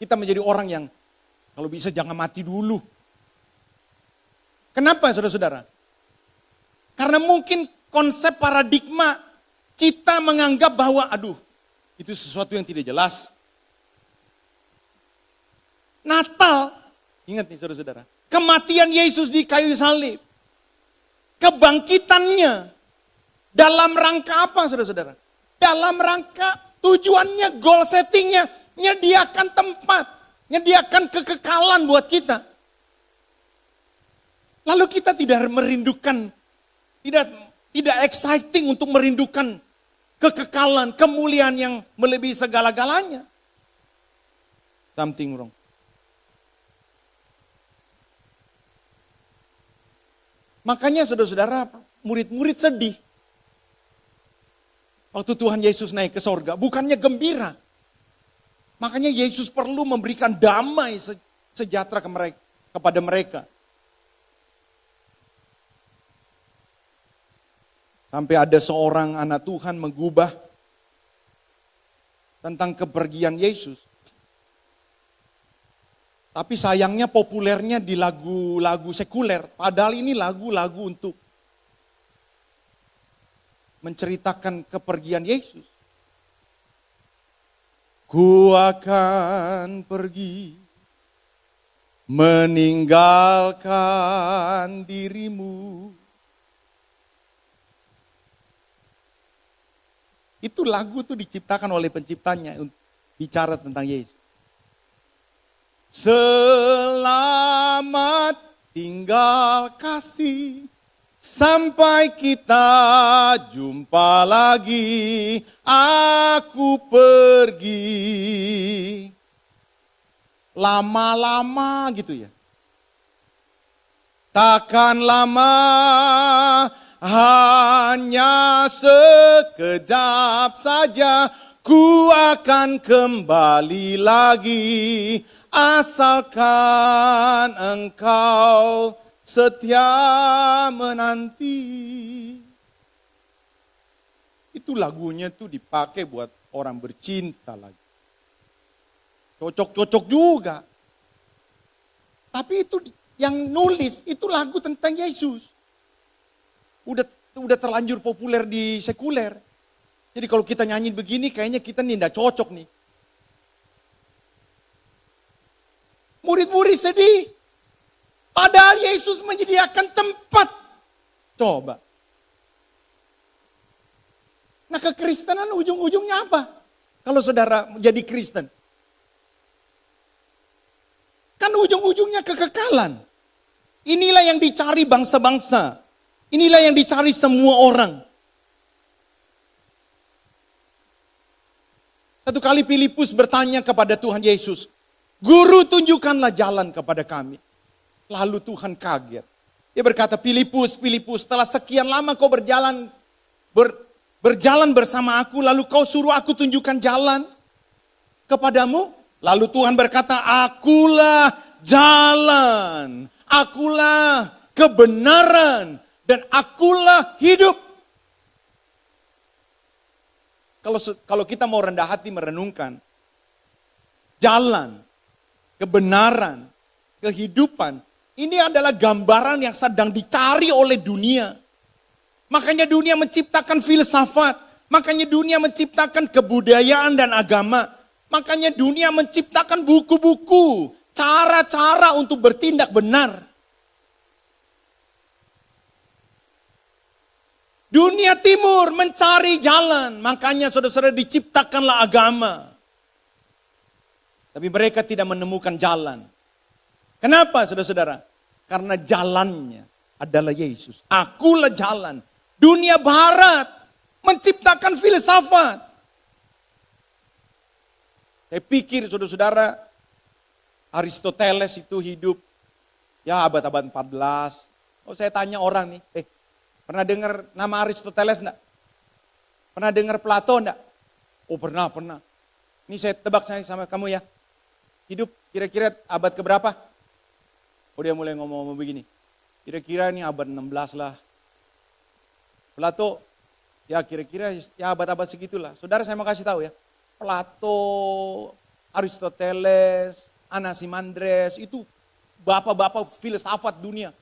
Kita menjadi orang yang kalau bisa jangan mati dulu. Kenapa saudara-saudara? Karena mungkin konsep paradigma kita menganggap bahwa itu sesuatu yang tidak jelas. Natal, ingat nih saudara-saudara, kematian Yesus di kayu salib, kebangkitannya dalam rangka apa saudara-saudara? Dalam rangka tujuannya, goal settingnya, nyediakan tempat, nyediakan kekekalan buat kita. Lalu kita tidak merindukan, tidak exciting untuk merindukan kekekalan, kemuliaan yang melebihi segala-galanya. Something wrong. Makanya saudara-saudara, murid-murid sedih. Waktu Tuhan Yesus naik ke sorga, bukannya gembira. Makanya Yesus perlu memberikan damai sejahtera kepada mereka. Sampai ada seorang anak Tuhan menggubah tentang kepergian Yesus. Tapi sayangnya populernya di lagu-lagu sekuler. Padahal ini lagu-lagu untuk menceritakan kepergian Yesus. Ku akan pergi meninggalkan dirimu. Itu lagu tuh diciptakan oleh penciptanya bicara tentang Yesus. Selamat tinggal kasih, sampai kita jumpa lagi, aku pergi. Lama-lama gitu ya. Takkan lama, hanya sekejap saja, ku akan kembali lagi, asalkan engkau setia menanti. Itu lagunya tuh dipakai buat orang bercinta lagi. Cocok-cocok juga. Tapi itu yang nulis itu lagu tentang Yesus. Udah terlanjur populer di sekuler. Jadi kalau kita nyanyi begini kayaknya kita tidak cocok nih. Murid-murid sedih. Padahal Yesus menyediakan tempat. Coba. Nah, kekristenan ujung-ujungnya apa? Kalau saudara jadi Kristen. Kan ujung-ujungnya kekekalan. Inilah yang dicari bangsa-bangsa. Inilah yang dicari semua orang. Satu kali Filipus bertanya kepada Tuhan Yesus, Guru, tunjukkanlah jalan kepada kami. Lalu Tuhan kaget. Dia berkata, Filipus, setelah sekian lama kau berjalan bersama aku, lalu kau suruh aku tunjukkan jalan kepadamu. Lalu Tuhan berkata, akulah jalan, akulah kebenaran, dan akulah hidup. Kalau kita mau rendah hati merenungkan, jalan, kebenaran, kehidupan, ini adalah gambaran yang sedang dicari oleh dunia. Makanya dunia menciptakan filsafat, makanya dunia menciptakan kebudayaan dan agama. Makanya dunia menciptakan buku-buku, cara-cara untuk bertindak benar. Dunia timur mencari jalan, makanya saudara-saudara diciptakanlah agama. Tapi mereka tidak menemukan jalan. Kenapa saudara-saudara? Karena jalannya adalah Yesus. Akulah jalan. Dunia barat menciptakan filsafat. Saya pikir saudara-saudara, Aristoteles itu hidup ya abad-abad 14. Oh, saya tanya orang nih, pernah dengar nama Aristoteles enggak? Pernah dengar Plato enggak? Oh, pernah. Ini saya tebak sama kamu ya. Hidup kira-kira abad keberapa? Oh, dia mulai ngomong begini. Kira-kira ini abad 16 lah. Plato, ya kira-kira ya abad-abad segitulah. Saudara, saya mau kasih tahu ya. Plato, Aristoteles, Anaximandres, itu bapak-bapak filsafat dunia.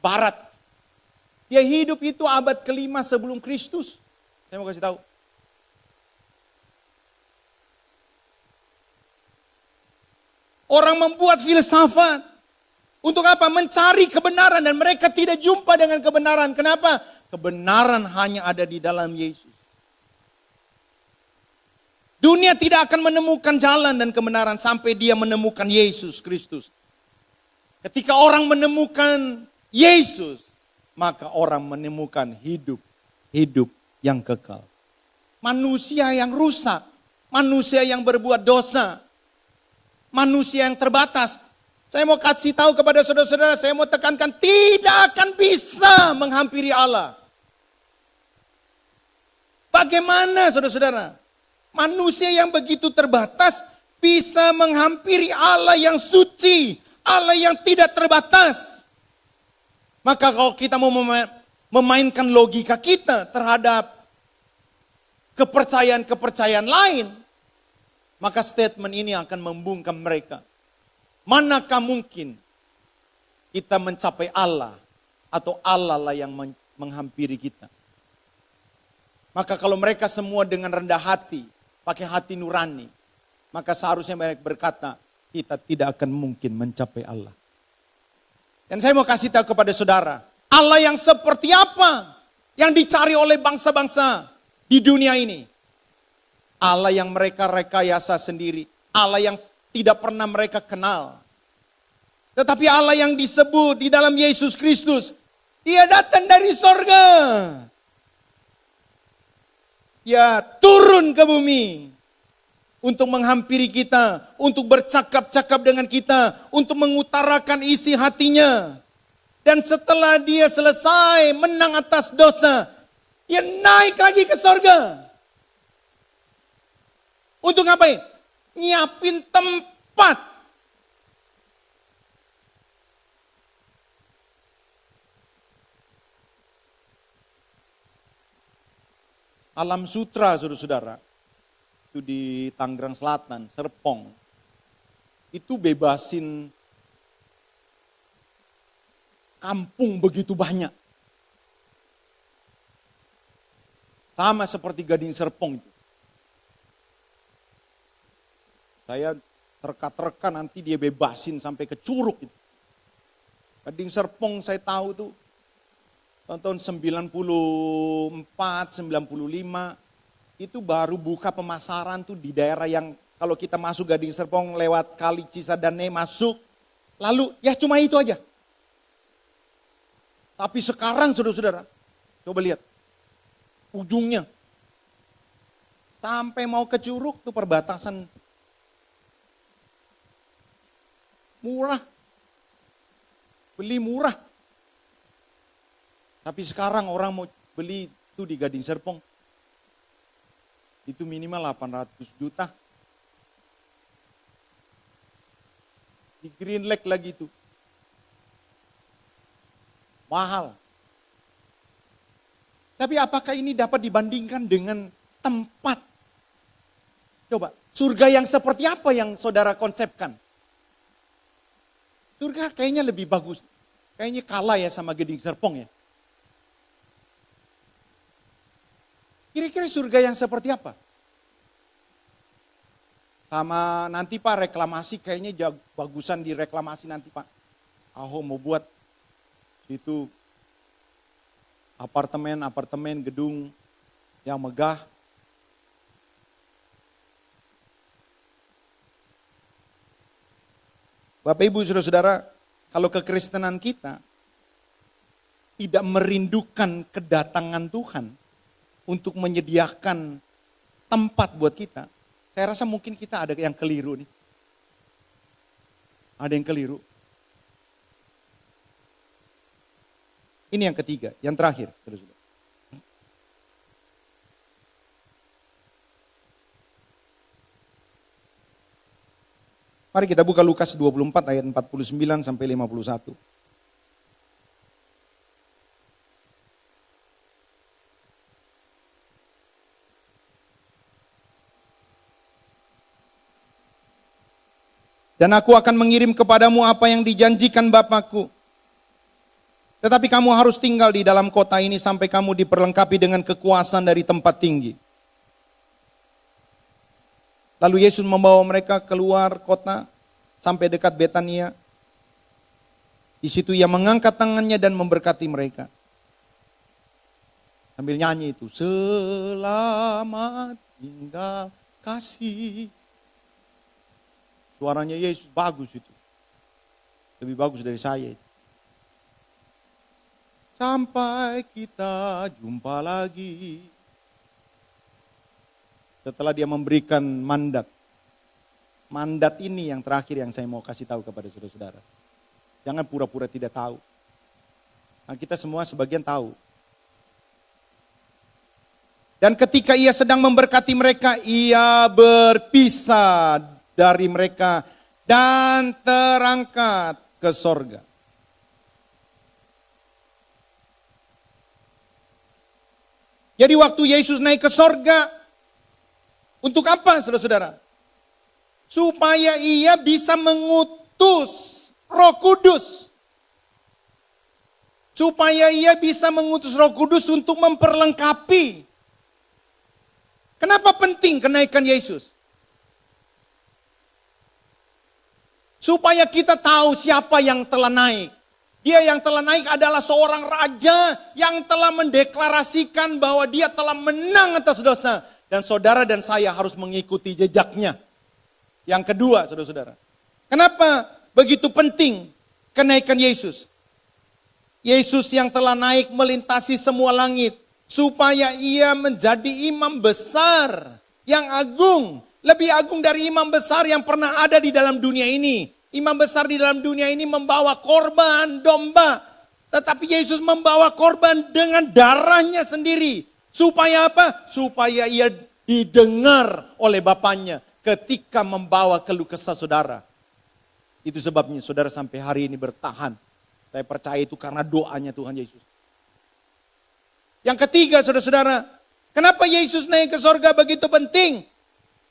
Barat. Dia hidup itu abad ke-5 sebelum Kristus. Saya mau kasih tahu. Orang membuat filsafat. Untuk apa? Mencari kebenaran dan mereka tidak jumpa dengan kebenaran. Kenapa? Kebenaran hanya ada di dalam Yesus. Dunia tidak akan menemukan jalan dan kebenaran sampai dia menemukan Yesus Kristus. Ketika orang menemukan Yesus, maka orang menemukan hidup yang kekal. Manusia yang rusak, manusia yang berbuat dosa, manusia yang terbatas. Saya mau kasih tahu kepada saudara-saudara, saya mau tekankan, tidak akan bisa menghampiri Allah. Bagaimana saudara-saudara? Manusia yang begitu terbatas bisa menghampiri Allah yang suci, Allah yang tidak terbatas. Maka kalau kita mau memainkan logika kita terhadap kepercayaan-kepercayaan lain, maka statement ini akan membungkam mereka. Manakah mungkin kita mencapai Allah atau Allah lah yang menghampiri kita? Maka kalau mereka semua dengan rendah hati, pakai hati nurani, maka seharusnya mereka berkata, kita tidak akan mungkin mencapai Allah. Dan saya mau kasih tahu kepada saudara, Allah yang seperti apa yang dicari oleh bangsa-bangsa di dunia ini? Allah yang mereka rekayasa sendiri, Allah yang tidak pernah mereka kenal. Tetapi Allah yang disebut di dalam Yesus Kristus, Dia datang dari sorga. Dia turun ke bumi untuk menghampiri kita, untuk bercakap-cakap dengan kita, untuk mengutarakan isi hatinya. Dan setelah Dia selesai menang atas dosa, Dia naik lagi ke sorga. Untuk ngapain? Nyiapin tempat. Alam Sutra, saudara-saudara, itu di Tangerang Selatan, Serpong, itu bebasin kampung begitu banyak. Sama seperti Gading Serpong itu. Saya terka-terka nanti dia bebasin sampai ke Curug itu. Gading Serpong saya tahu tuh tahun 94, 95 itu baru buka pemasaran tuh di daerah yang kalau kita masuk Gading Serpong lewat Kali Cisadane masuk, lalu ya cuma itu aja. Tapi sekarang saudara-saudara, coba lihat ujungnya sampai mau ke Curug tuh perbatasan murah, beli murah. Tapi sekarang orang mau beli itu di Gading Serpong, itu minimal 800 juta. Di Green Lake lagi itu, mahal. Tapi apakah ini dapat dibandingkan dengan tempat? Coba, surga yang seperti apa yang saudara konsepkan? Surga kayaknya lebih bagus. Kayaknya kalah ya sama Gading Serpong ya. Kira-kira surga yang seperti apa? Sama nanti Pak reklamasi kayaknya bagusan di reklamasi nanti Pak. Ahok mau buat itu apartemen gedung yang megah. Bapak Ibu Saudara-saudara, kalau kekristenan kita tidak merindukan kedatangan Tuhan untuk menyediakan tempat buat kita, saya rasa mungkin kita ada yang keliru nih. Ada yang keliru. Ini yang ketiga, yang terakhir. Saudara-saudara. Mari kita buka Lukas 24 ayat 49 sampai 51. Dan aku akan mengirim kepadamu apa yang dijanjikan Bapakku. Tetapi kamu harus tinggal di dalam kota ini sampai kamu diperlengkapi dengan kekuasaan dari tempat tinggi. Lalu Yesus membawa mereka keluar kota sampai dekat Betania. Di situ Ia mengangkat tangannya dan memberkati mereka. Sambil nyanyi itu, selamat tinggal kasih. Suaranya Yesus bagus itu. Lebih bagus dari saya itu. Sampai kita jumpa lagi. Setelah Dia memberikan mandat. Mandat ini yang terakhir yang saya mau kasih tahu kepada saudara-saudara. Jangan pura-pura tidak tahu. Nah, kita semua sebagian tahu. Dan ketika Ia sedang memberkati mereka, Ia berpisah dari mereka dan terangkat ke sorga. Jadi waktu Yesus naik ke sorga, untuk apa saudara-saudara? Supaya Ia bisa mengutus Roh Kudus. Supaya Ia bisa mengutus Roh Kudus untuk memperlengkapi. Kenapa penting kenaikan Yesus? Supaya kita tahu siapa yang telah naik. Dia yang telah naik adalah seorang raja yang telah mendeklarasikan bahwa Dia telah menang atas dosa. dan saudara dan saya harus mengikuti jejaknya. Yang kedua, saudara-saudara, kenapa begitu penting kenaikan Yesus? Yesus yang telah naik melintasi semua langit, supaya ia menjadi imam besar yang agung, lebih agung dari imam besar yang pernah ada di dalam dunia ini. Imam besar di dalam dunia ini membawa korban domba, tetapi Yesus membawa korban dengan darahnya sendiri. Supaya apa? Supaya ia didengar oleh Bapaknya ketika membawa keluh kesah saudara. Itu sebabnya saudara sampai hari ini bertahan. Saya percaya itu karena doanya Tuhan Yesus. Yang ketiga, saudara-saudara, kenapa Yesus naik ke sorga begitu penting?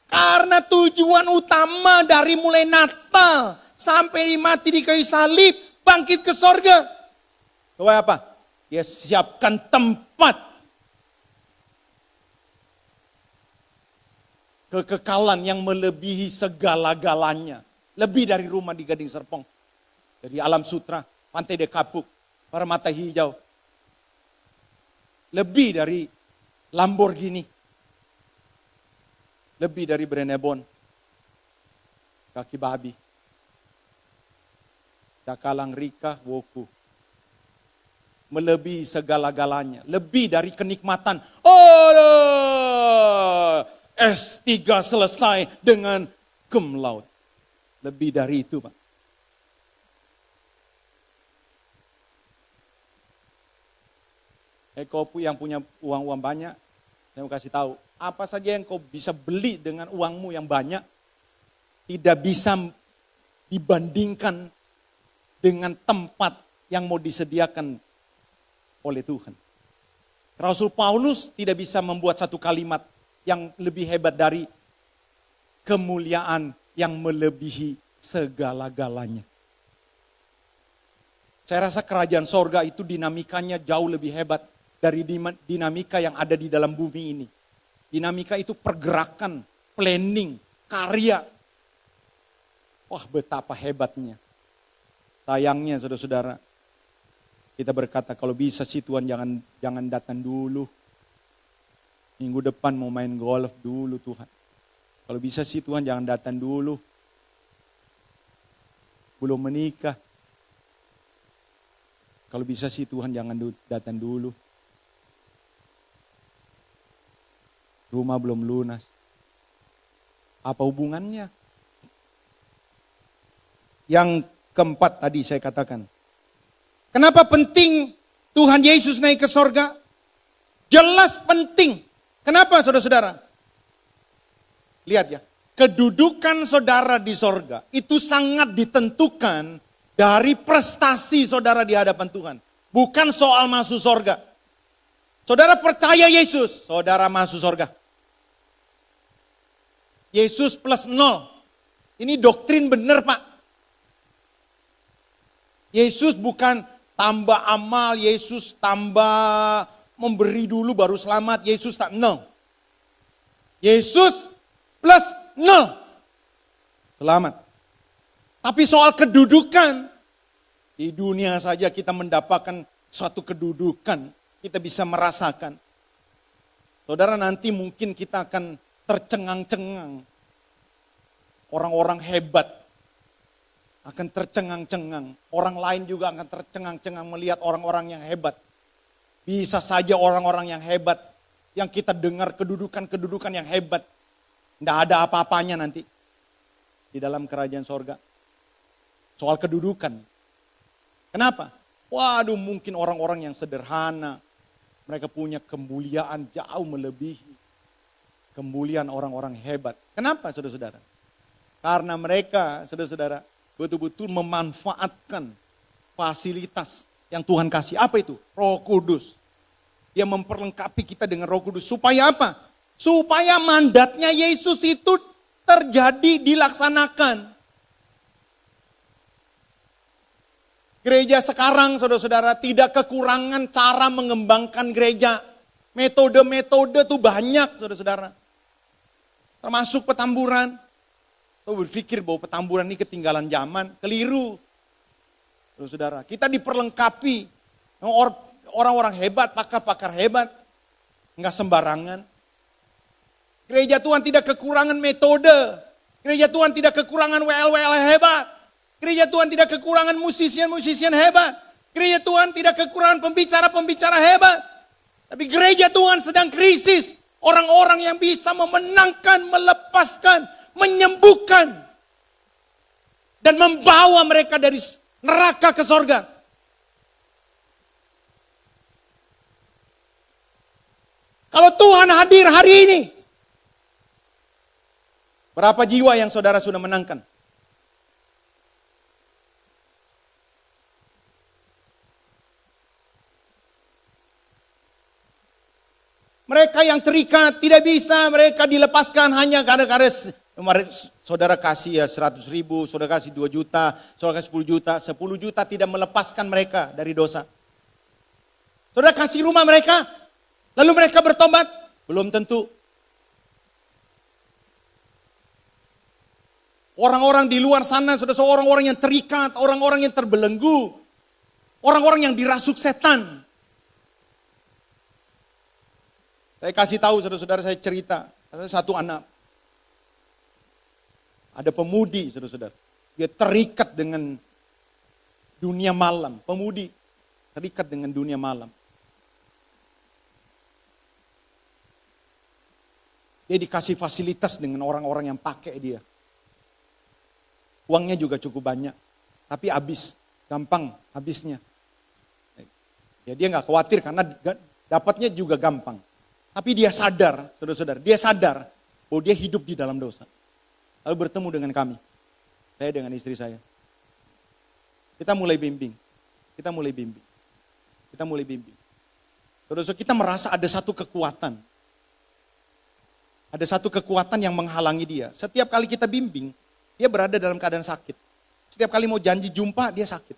Karena tujuan utama dari mulai Natal sampai mati di kayu salib, bangkit ke sorga. Supaya apa? Dia siapkan tempat kekekalan yang melebihi segala-galanya. Lebih dari rumah di Gading Serpong, dari Alam Sutra, Pantai Dekapuk, Permata Hijau. Lebih dari Lamborghini. Lebih dari Brenebon. Kaki babi. Dakalang Rika, Woku. Melebihi segala-galanya. Lebih dari kenikmatan. Oh, S3 selesai dengan cum laude. Lebih dari itu, Pak. Kau yang punya uang banyak, saya mau kasih tahu, apa saja yang kau bisa beli dengan uangmu yang banyak, tidak bisa dibandingkan dengan tempat yang mau disediakan oleh Tuhan. Rasul Paulus tidak bisa membuat satu kalimat yang lebih hebat dari kemuliaan yang melebihi segala-galanya. Saya rasa kerajaan sorga itu dinamikanya jauh lebih hebat dari dinamika yang ada di dalam bumi ini. Dinamika itu pergerakan, planning, karya. Wah, betapa hebatnya. Sayangnya saudara-saudara, kita berkata kalau bisa sih Tuhan jangan datang dulu. Minggu depan mau main golf dulu Tuhan. Kalau bisa sih Tuhan jangan datang dulu. Belum menikah. Kalau bisa sih Tuhan jangan datang dulu. Rumah belum lunas. Apa hubungannya? Yang keempat tadi saya katakan. Kenapa penting Tuhan Yesus naik ke sorga? Jelas penting. Kenapa saudara-saudara? Lihat ya. Kedudukan saudara di sorga itu sangat ditentukan dari prestasi saudara di hadapan Tuhan. Bukan soal masuk sorga. Saudara percaya Yesus, saudara masuk sorga. Yesus plus 0. Ini doktrin benar Pak. Yesus bukan tambah amal, Yesus tambah memberi dulu baru selamat. Yesus tak 0. Yesus plus 0. Selamat. Tapi soal kedudukan, di dunia saja kita mendapatkan suatu kedudukan. Kita bisa merasakan. Saudara nanti mungkin kita akan tercengang-cengang. Orang-orang hebat akan tercengang-cengang. Orang lain juga akan tercengang-cengang melihat orang-orang yang hebat. Bisa saja orang-orang yang hebat, yang kita dengar kedudukan-kedudukan yang hebat. Tidak ada apa-apanya nanti di dalam kerajaan sorga. Soal kedudukan. Kenapa? Waduh, mungkin orang-orang yang sederhana. Mereka punya kemuliaan jauh melebihi kemuliaan orang-orang hebat. Kenapa saudara-saudara? Karena mereka, saudara-saudara, betul-betul memanfaatkan fasilitas yang Tuhan kasih. Apa itu? Roh Kudus. Dia memperlengkapi kita dengan Roh Kudus. Supaya apa? Supaya mandatnya Yesus itu terjadi, dilaksanakan. Gereja sekarang, saudara-saudara, tidak kekurangan cara mengembangkan gereja. Metode-metode tuh banyak, saudara-saudara. Termasuk petamburan. Saya berpikir bahwa petamburan ini ketinggalan zaman, keliru. Saudara, kita diperlengkapi orang-orang hebat, pakar-pakar hebat, enggak sembarangan. Gereja Tuhan tidak kekurangan metode. Gereja Tuhan tidak kekurangan WL-WL hebat. Gereja Tuhan tidak kekurangan musisian-musisian hebat. Gereja Tuhan tidak kekurangan pembicara-pembicara hebat. Tapi gereja Tuhan sedang krisis. Orang-orang yang bisa memenangkan, melepaskan, menyembuhkan. Dan membawa mereka dari neraka ke sorga. Kalau Tuhan hadir hari ini, berapa jiwa yang saudara sudah menangkan? Mereka yang terikat tidak bisa mereka dilepaskan hanya gara-gara saudara kasih ya 100 ribu, saudara kasih 2 juta, saudara kasih 10 juta. 10 juta tidak melepaskan mereka dari dosa. Saudara kasih rumah mereka, lalu mereka bertobat? Belum tentu. Orang-orang di luar sana sudah orang-orang yang terikat, orang-orang yang terbelenggu, orang-orang yang dirasuk setan. Saya kasih tahu saudara-saudara, saya cerita, ada satu anak, ada pemudi saudara-saudara, dia terikat dengan dunia malam, pemudi terikat dengan dunia malam. Dia dikasih fasilitas dengan orang-orang yang pakai dia. Uangnya juga cukup banyak, tapi habis, gampang habisnya. Ya dia nggak khawatir karena dapatnya juga gampang. Tapi dia sadar, saudara-saudara, dia sadar bahwa dia hidup di dalam dosa. Lalu bertemu dengan kami, saya dengan istri saya. Kita mulai bimbing. Saudara-saudara, kita merasa ada satu kekuatan. Ada satu kekuatan yang menghalangi dia. Setiap kali kita bimbing, dia berada dalam keadaan sakit. Setiap kali mau janji jumpa, dia sakit.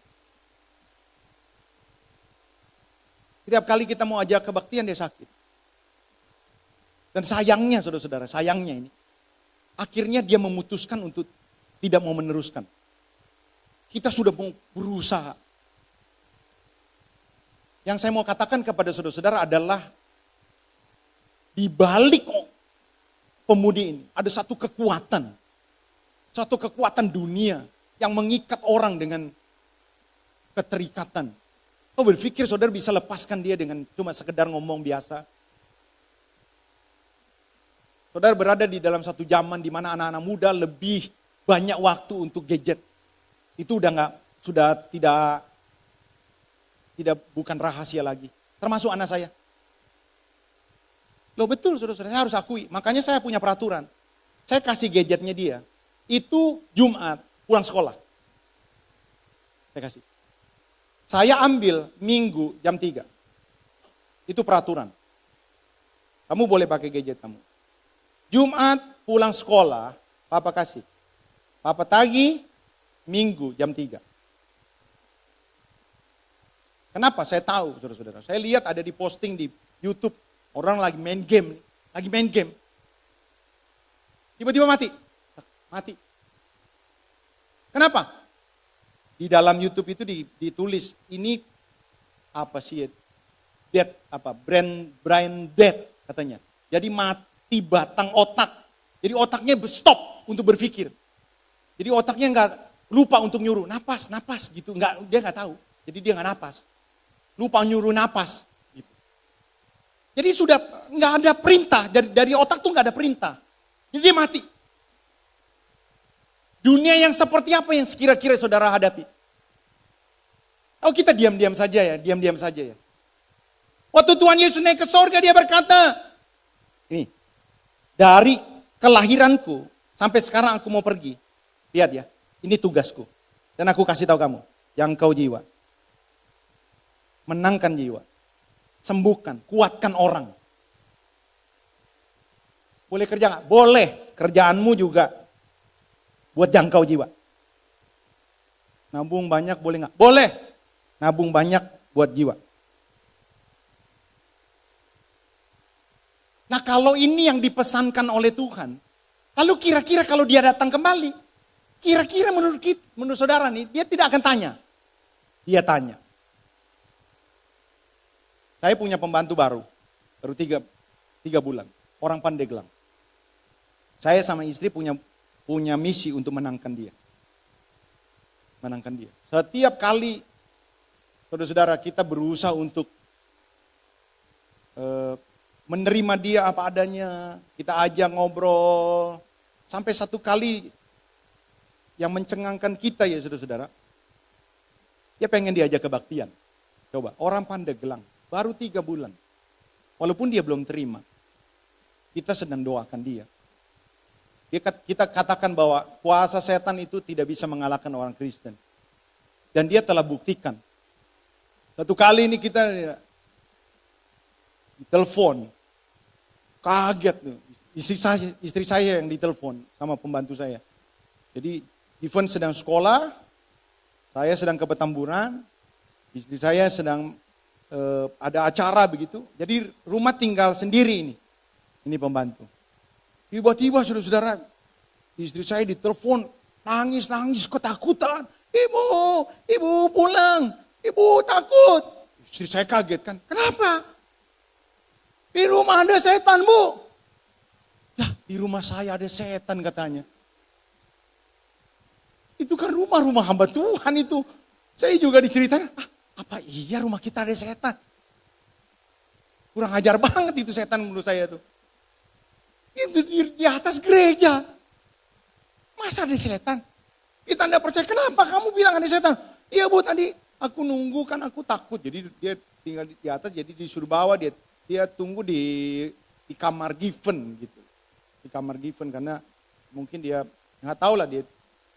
Setiap kali kita mau ajak kebaktian, dia sakit. Dan sayangnya saudara-saudara, sayangnya ini, akhirnya dia memutuskan untuk tidak mau meneruskan. Kita sudah mau berusaha. Yang saya mau katakan kepada saudara-saudara adalah, di balik pemudi ini, ada satu kekuatan dunia yang mengikat orang dengan keterikatan. Kau berpikir saudara bisa lepaskan dia dengan cuma sekedar ngomong biasa? Saudara berada di dalam satu zaman di mana anak-anak muda lebih banyak waktu untuk gadget. Itu sudah tidak bukan rahasia lagi. Termasuk anak saya. Loh betul saudara-saudara, saya harus akui. Makanya saya punya peraturan. Saya kasih gadgetnya dia. Itu Jumat pulang sekolah. Saya kasih. Saya ambil Minggu jam 3. Itu peraturan. Kamu boleh pakai gadget kamu. Jumat pulang sekolah, Papa kasih. Papa tagih Minggu jam 3. Kenapa? Saya tahu, saudara-saudara. Saya lihat ada di posting di YouTube. Orang lagi main game. Tiba-tiba mati. Kenapa? Di dalam YouTube itu ditulis, ini apa sih? Brain dead katanya. Jadi mati batang otak. Jadi otaknya stop untuk berpikir. Jadi otaknya nggak lupa untuk nyuruh napas gitu. Dia nggak tahu. Jadi dia nggak napas. Lupa nyuruh napas. Gitu. Jadi sudah nggak ada perintah dari otak tuh nggak ada perintah. Jadi dia mati. Dunia yang seperti apa yang sekira-kira saudara hadapi? Oh kita diam-diam saja ya. Waktu Tuhan Yesus naik ke sorga dia berkata, ini. Dari kelahiranku sampai sekarang aku mau pergi. Lihat ya, ini tugasku. Dan aku kasih tahu kamu, jangkau jiwa. Menangkan jiwa. Sembuhkan, kuatkan orang. Boleh kerja nggak? Boleh. Kerjaanmu juga buat jangkau jiwa. Nabung banyak boleh nggak? Boleh. Nabung banyak buat jiwa. Nah kalau ini yang dipesankan oleh Tuhan, lalu kira-kira kalau dia datang kembali, kira-kira menurut saudara nih, dia tidak akan tanya. Dia tanya. Saya punya pembantu baru 3 bulan, orang Pandeglang. Saya sama istri punya misi untuk menangkan dia. Setiap kali saudara-saudara kita berusaha untuk menerima dia apa adanya, kita ajak ngobrol. Sampai satu kali yang mencengangkan kita ya saudara-saudara, dia pengen diajak kebaktian. Coba, orang Pandeglang, baru 3 bulan. Walaupun dia belum terima, kita sedang doakan dia. Kita katakan bahwa kuasa setan itu tidak bisa mengalahkan orang Kristen. Dan dia telah buktikan. Satu kali ini kita ditelepon, kaget tuh. Istri saya yang ditelepon sama pembantu saya. Jadi Ivan sedang sekolah, saya sedang ke Petamburan, istri saya sedang ada acara begitu. Jadi rumah tinggal sendiri ini. Ini pembantu. Tiba-tiba saudara-saudara, istri saya ditelepon, nangis, ketakutan. Ibu pulang, ibu takut. Istri saya kaget kan, kenapa? Di rumah ada setan bu. Ya di rumah saya ada setan katanya. Itu kan rumah hamba Tuhan itu. Saya juga diceritain, apa iya rumah kita ada setan? Kurang ajar banget itu setan menurut saya tuh. Itu di atas gereja. Masa ada setan? Kita tidak percaya, kenapa kamu bilang ada setan? Iya bu tadi aku nunggu kan aku takut. Jadi dia tinggal di atas jadi disuruh bawa dia tunggu di kamar given gitu. Di kamar given karena mungkin dia nggak tahu lah dia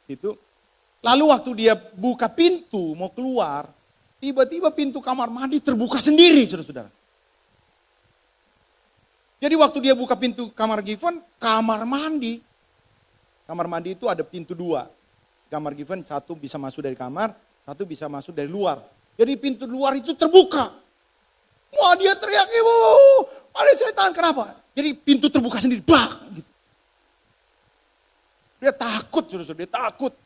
itu. Lalu waktu dia buka pintu mau keluar, tiba-tiba pintu kamar mandi terbuka sendiri saudara-saudara. Jadi waktu dia buka pintu kamar given, kamar mandi itu ada pintu 2. Kamar given satu bisa masuk dari kamar, satu bisa masuk dari luar. Jadi pintu luar itu terbuka. Wah dia teriak, ibu, ada setan, kenapa? Jadi pintu terbuka sendiri, bak, gitu. Dia takut, saudara-saudara, dia takut.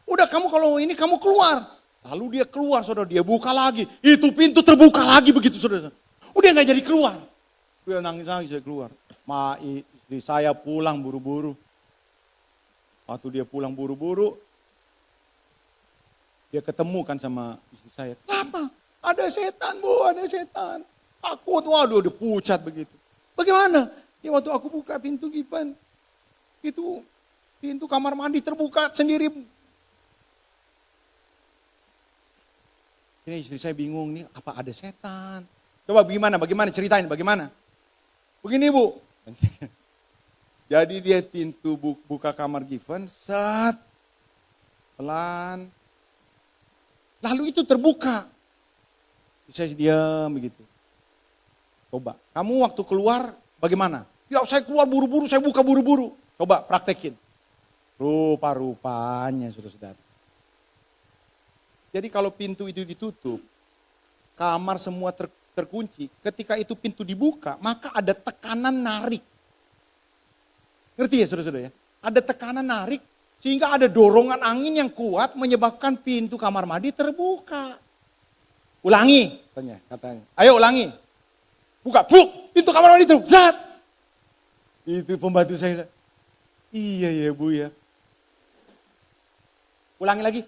Udah kamu kalau ini kamu keluar. Lalu dia keluar, saudara, dia buka lagi. Itu pintu terbuka lagi begitu, saudara. Udah gak jadi keluar. Dia nangis-nangis dia keluar. Istri saya pulang buru-buru. Waktu dia pulang buru-buru, dia ketemu kan sama istri saya. Kenapa? Ada setan bu, ada setan. Takut, waduh dia pucat begitu. Bagaimana? Ya waktu aku buka pintu Given, itu pintu kamar mandi terbuka sendiri. Ini istri saya bingung nih, apa ada setan? Coba bagaimana ceritain, bagaimana? Begini bu. Jadi dia pintu buka kamar Given, set, pelan. Lalu itu terbuka. Saya diam begitu. Coba, kamu waktu keluar bagaimana? Ya saya keluar buru-buru, saya buka buru-buru. Coba praktekin. Rupa-rupanya saudara-saudara. Jadi kalau pintu itu ditutup, kamar semua terkunci. Ketika itu pintu dibuka, maka ada tekanan narik. Ngerti ya saudara-saudara ya? Ada tekanan narik sehingga ada dorongan angin yang kuat menyebabkan pintu kamar mandi terbuka. Ulangi, katanya. Ayo ulangi. Buka, pintu kamar mandi terbuka. Zat. Itu pembantu saya. Iya ya bu ya. Ulangi lagi.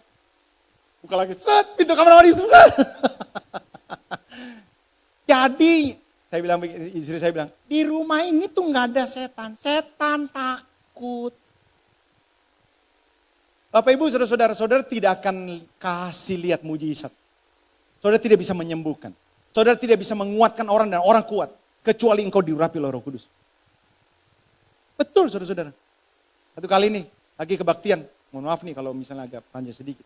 Buka lagi, set, pintu kamar mandi terbuka. Jadi, istri saya bilang, di rumah ini tuh gak ada setan. Setan takut. Bapak ibu saudara-saudara tidak akan kasih lihat mujizat. Saudara tidak bisa menyembuhkan. Saudara tidak bisa menguatkan orang dan orang kuat. Kecuali engkau diurapi oleh Roh Kudus. Betul saudara-saudara. Satu kali nih, lagi kebaktian. Mohon maaf nih kalau misalnya agak panjang sedikit.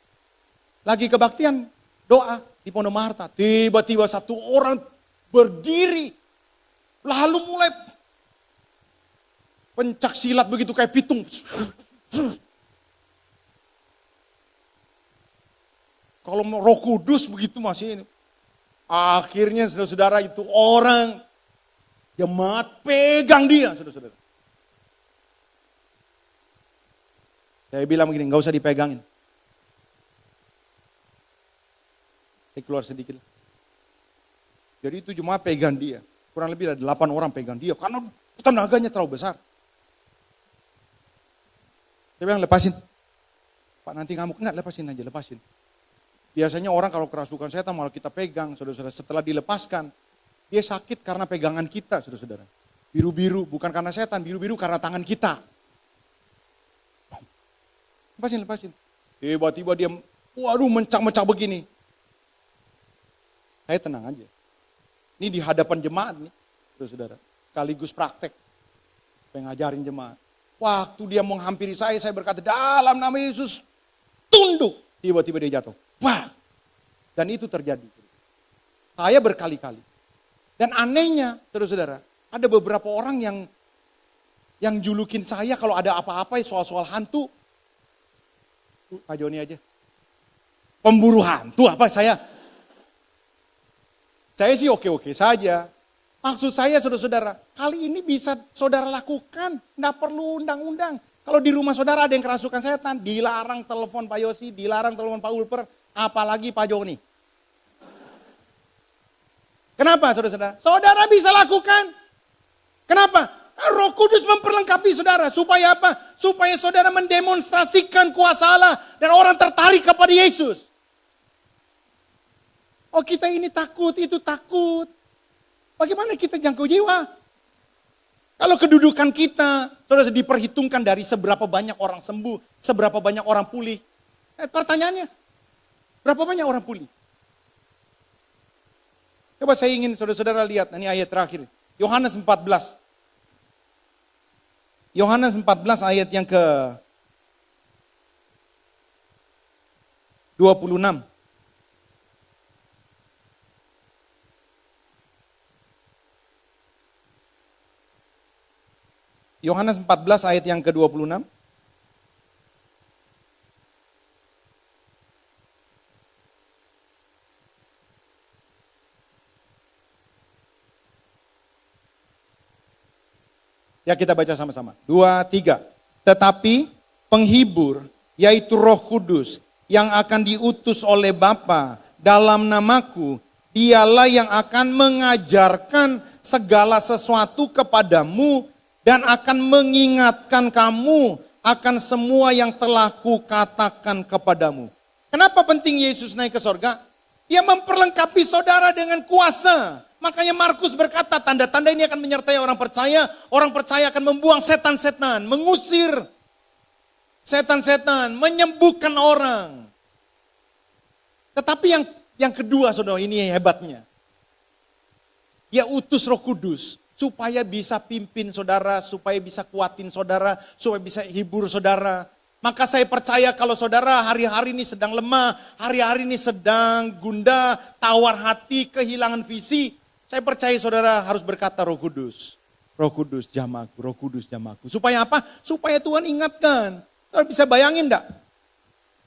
Lagi kebaktian, doa di Pondok Maharta. Tiba-tiba satu orang berdiri. Lalu mulai pencak silat begitu kayak pitung. Kalau Roh Kudus begitu masih ini. Akhirnya saudara-saudara itu orang jemaat pegang dia saudara-saudara. Saya bilang begini, gak usah dipegangin. Saya keluar sedikit. Jadi itu jemaat pegang dia. Kurang lebih ada 8 orang pegang dia. Karena tenaganya terlalu besar. Saya bilang lepasin. Pak nanti ngamuk, enggak lepasin aja, lepasin. Biasanya orang kalau kerasukan setan malah kita pegang, saudara-saudara. Setelah dilepaskan, dia sakit karena pegangan kita, saudara-saudara. Biru-biru, bukan karena setan, biru-biru karena tangan kita. Lepasin, lepasin. Tiba-tiba dia, waduh mencak-mencak begini. Saya tenang aja. Ini di hadapan jemaat nih, saudara-saudara. Sekaligus praktek. Pengajarin jemaat. Waktu dia menghampiri saya berkata, dalam nama Yesus, tunduk. Tiba-tiba dia jatuh. Wah. Dan itu terjadi. Saya berkali-kali. Dan anehnya, saudara-saudara, ada beberapa orang yang julukin saya kalau ada apa-apa soal-soal hantu. Pak Joni aja. Pemburu hantu apa saya? Saya sih oke-oke saja. Maksud saya saudara-saudara, kali ini bisa saudara lakukan. Nggak perlu undang-undang. Kalau di rumah saudara ada yang kerasukan setan, dilarang telepon Pak Yosi, dilarang telepon Pak Ulper, apalagi Pak Joni. Kenapa saudara-saudara? Saudara bisa lakukan. Kenapa? Roh Kudus memperlengkapi saudara. Supaya apa? Supaya saudara mendemonstrasikan kuasa Allah. Dan orang tertarik kepada Yesus. Oh kita ini takut, itu takut. Bagaimana kita jangkau jiwa? Kalau kedudukan kita, saudara diperhitungkan dari seberapa banyak orang sembuh, seberapa banyak orang pulih. Pertanyaannya, berapa banyak orang pulih? Coba saya ingin saudara-saudara lihat, ini ayat terakhir. Yohanes 14. Yohanes 14 ayat yang ke 26. Yohanes 14 ayat yang ke-26. Ya kita baca sama-sama. 2, 3. Tetapi penghibur yaitu Roh Kudus yang akan diutus oleh Bapa dalam namaku, dialah yang akan mengajarkan segala sesuatu kepadamu dan akan mengingatkan kamu akan semua yang telah kukatakan kepadamu. Kenapa penting Yesus naik ke sorga? Dia memperlengkapi saudara dengan kuasa. Makanya Markus berkata tanda-tanda ini akan menyertai orang percaya. Orang percaya akan membuang setan-setan, mengusir setan-setan, menyembuhkan orang. Tetapi yang kedua saudara, ini hebatnya. Dia utus Roh Kudus. Supaya bisa pimpin saudara, supaya bisa kuatin saudara, supaya bisa hibur saudara. Maka saya percaya kalau saudara hari-hari ini sedang lemah, hari-hari ini sedang gundah, tawar hati, kehilangan visi. Saya percaya saudara harus berkata Roh Kudus. Roh Kudus jamaku, Roh Kudus jamaku. Supaya apa? Supaya Tuhan ingatkan. Saudara bisa bayangin enggak?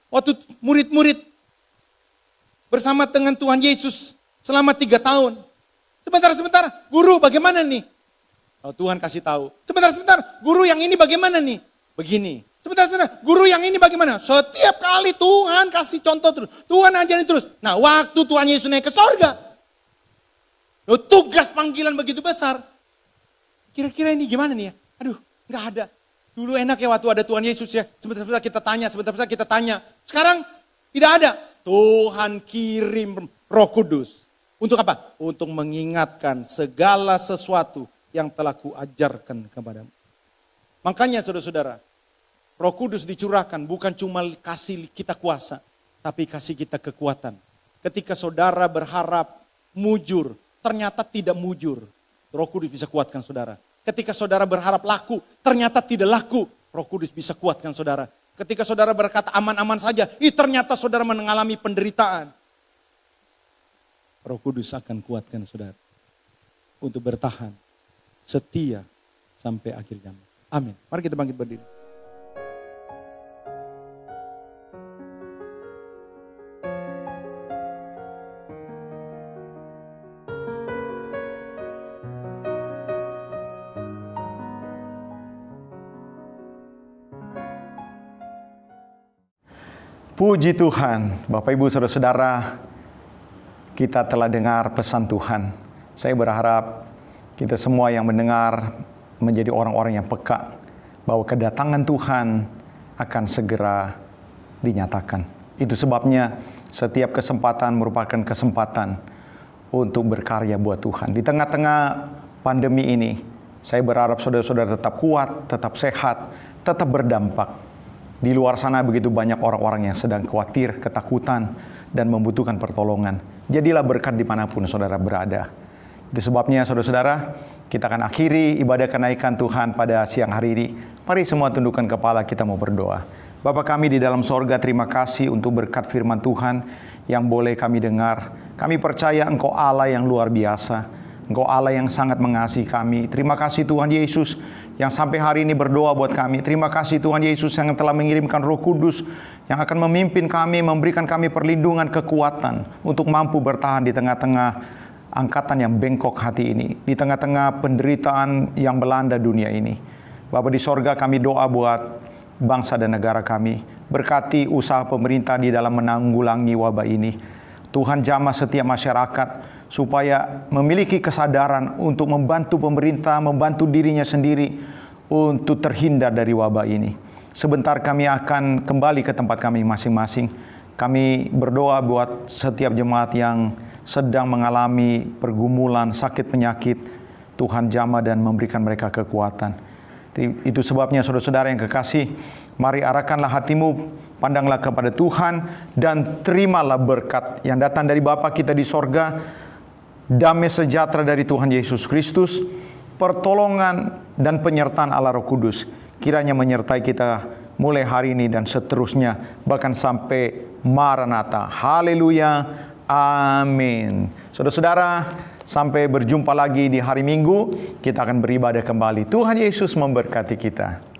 Waktu murid-murid bersama dengan Tuhan Yesus selama 3 tahun. Sebentar, guru bagaimana nih? Oh, Tuhan kasih tahu. Sebentar, guru yang ini bagaimana nih? Begini. Sebentar, guru yang ini bagaimana? Setiap kali Tuhan kasih contoh terus. Tuhan ajarin terus. Nah waktu Tuhan Yesus naik ke sorga. Tugas panggilan begitu besar. Kira-kira ini gimana nih ya? Aduh, gak ada. Dulu enak ya waktu ada Tuhan Yesus ya. Sebentar kita tanya. Sekarang tidak ada. Tuhan kirim Roh Kudus. Untuk apa? Untuk mengingatkan segala sesuatu yang telah kuajarkan kepadamu. Makanya saudara-saudara, Roh Kudus dicurahkan bukan cuma kasih kita kuasa, tapi kasih kita kekuatan. Ketika saudara berharap mujur, ternyata tidak mujur. Roh Kudus bisa kuatkan saudara. Ketika saudara berharap laku, ternyata tidak laku. Roh Kudus bisa kuatkan saudara. Ketika saudara berkata aman-aman saja, ternyata saudara mengalami penderitaan. Roh Kudus akan kuatkan saudara untuk bertahan setia sampai akhir zaman. Amin. Mari kita bangkit berdiri. Puji Tuhan, Bapak Ibu Saudara-saudara, kita telah dengar pesan Tuhan. Saya berharap kita semua yang mendengar menjadi orang-orang yang peka bahwa kedatangan Tuhan akan segera dinyatakan. Itu sebabnya setiap kesempatan merupakan kesempatan untuk berkarya buat Tuhan. Di tengah-tengah pandemi ini, saya berharap saudara-saudara tetap kuat, tetap sehat, tetap berdampak. Di luar sana begitu banyak orang-orang yang sedang khawatir, ketakutan, dan membutuhkan pertolongan. Jadilah berkat dimanapun saudara berada. Itu sebabnya saudara-saudara, kita akan akhiri ibadah kenaikan Tuhan pada siang hari ini. Mari semua tundukkan kepala, kita mau berdoa. Bapa kami di dalam sorga, terima kasih untuk berkat firman Tuhan yang boleh kami dengar. Kami percaya Engkau Allah yang luar biasa. Engkau Allah yang sangat mengasihi kami. Terima kasih Tuhan Yesus yang sampai hari ini berdoa buat kami. Terima kasih Tuhan Yesus yang telah mengirimkan Roh Kudus yang akan memimpin kami, memberikan kami perlindungan, kekuatan untuk mampu bertahan di tengah-tengah angkatan yang bengkok hati ini, di tengah-tengah penderitaan yang melanda dunia ini. Bapa di sorga, kami doa buat bangsa dan negara kami. Berkati usaha pemerintah di dalam menanggulangi wabah ini. Tuhan jamah setiap masyarakat supaya memiliki kesadaran untuk membantu pemerintah, membantu dirinya sendiri untuk terhindar dari wabah ini. Sebentar kami akan kembali ke tempat kami masing-masing. Kami berdoa buat setiap jemaat yang sedang mengalami pergumulan, sakit penyakit. Tuhan jamah dan memberikan mereka kekuatan. Itu sebabnya saudara-saudara yang kekasih, mari arahkanlah hatimu, pandanglah kepada Tuhan, dan terimalah berkat yang datang dari Bapa kita di sorga, damai sejahtera dari Tuhan Yesus Kristus, pertolongan dan penyertaan Allah Roh Kudus, kiranya menyertai kita mulai hari ini dan seterusnya, bahkan sampai Maranatha. Haleluya, amin. Saudara-saudara, sampai berjumpa lagi di hari Minggu, kita akan beribadah kembali. Tuhan Yesus memberkati kita.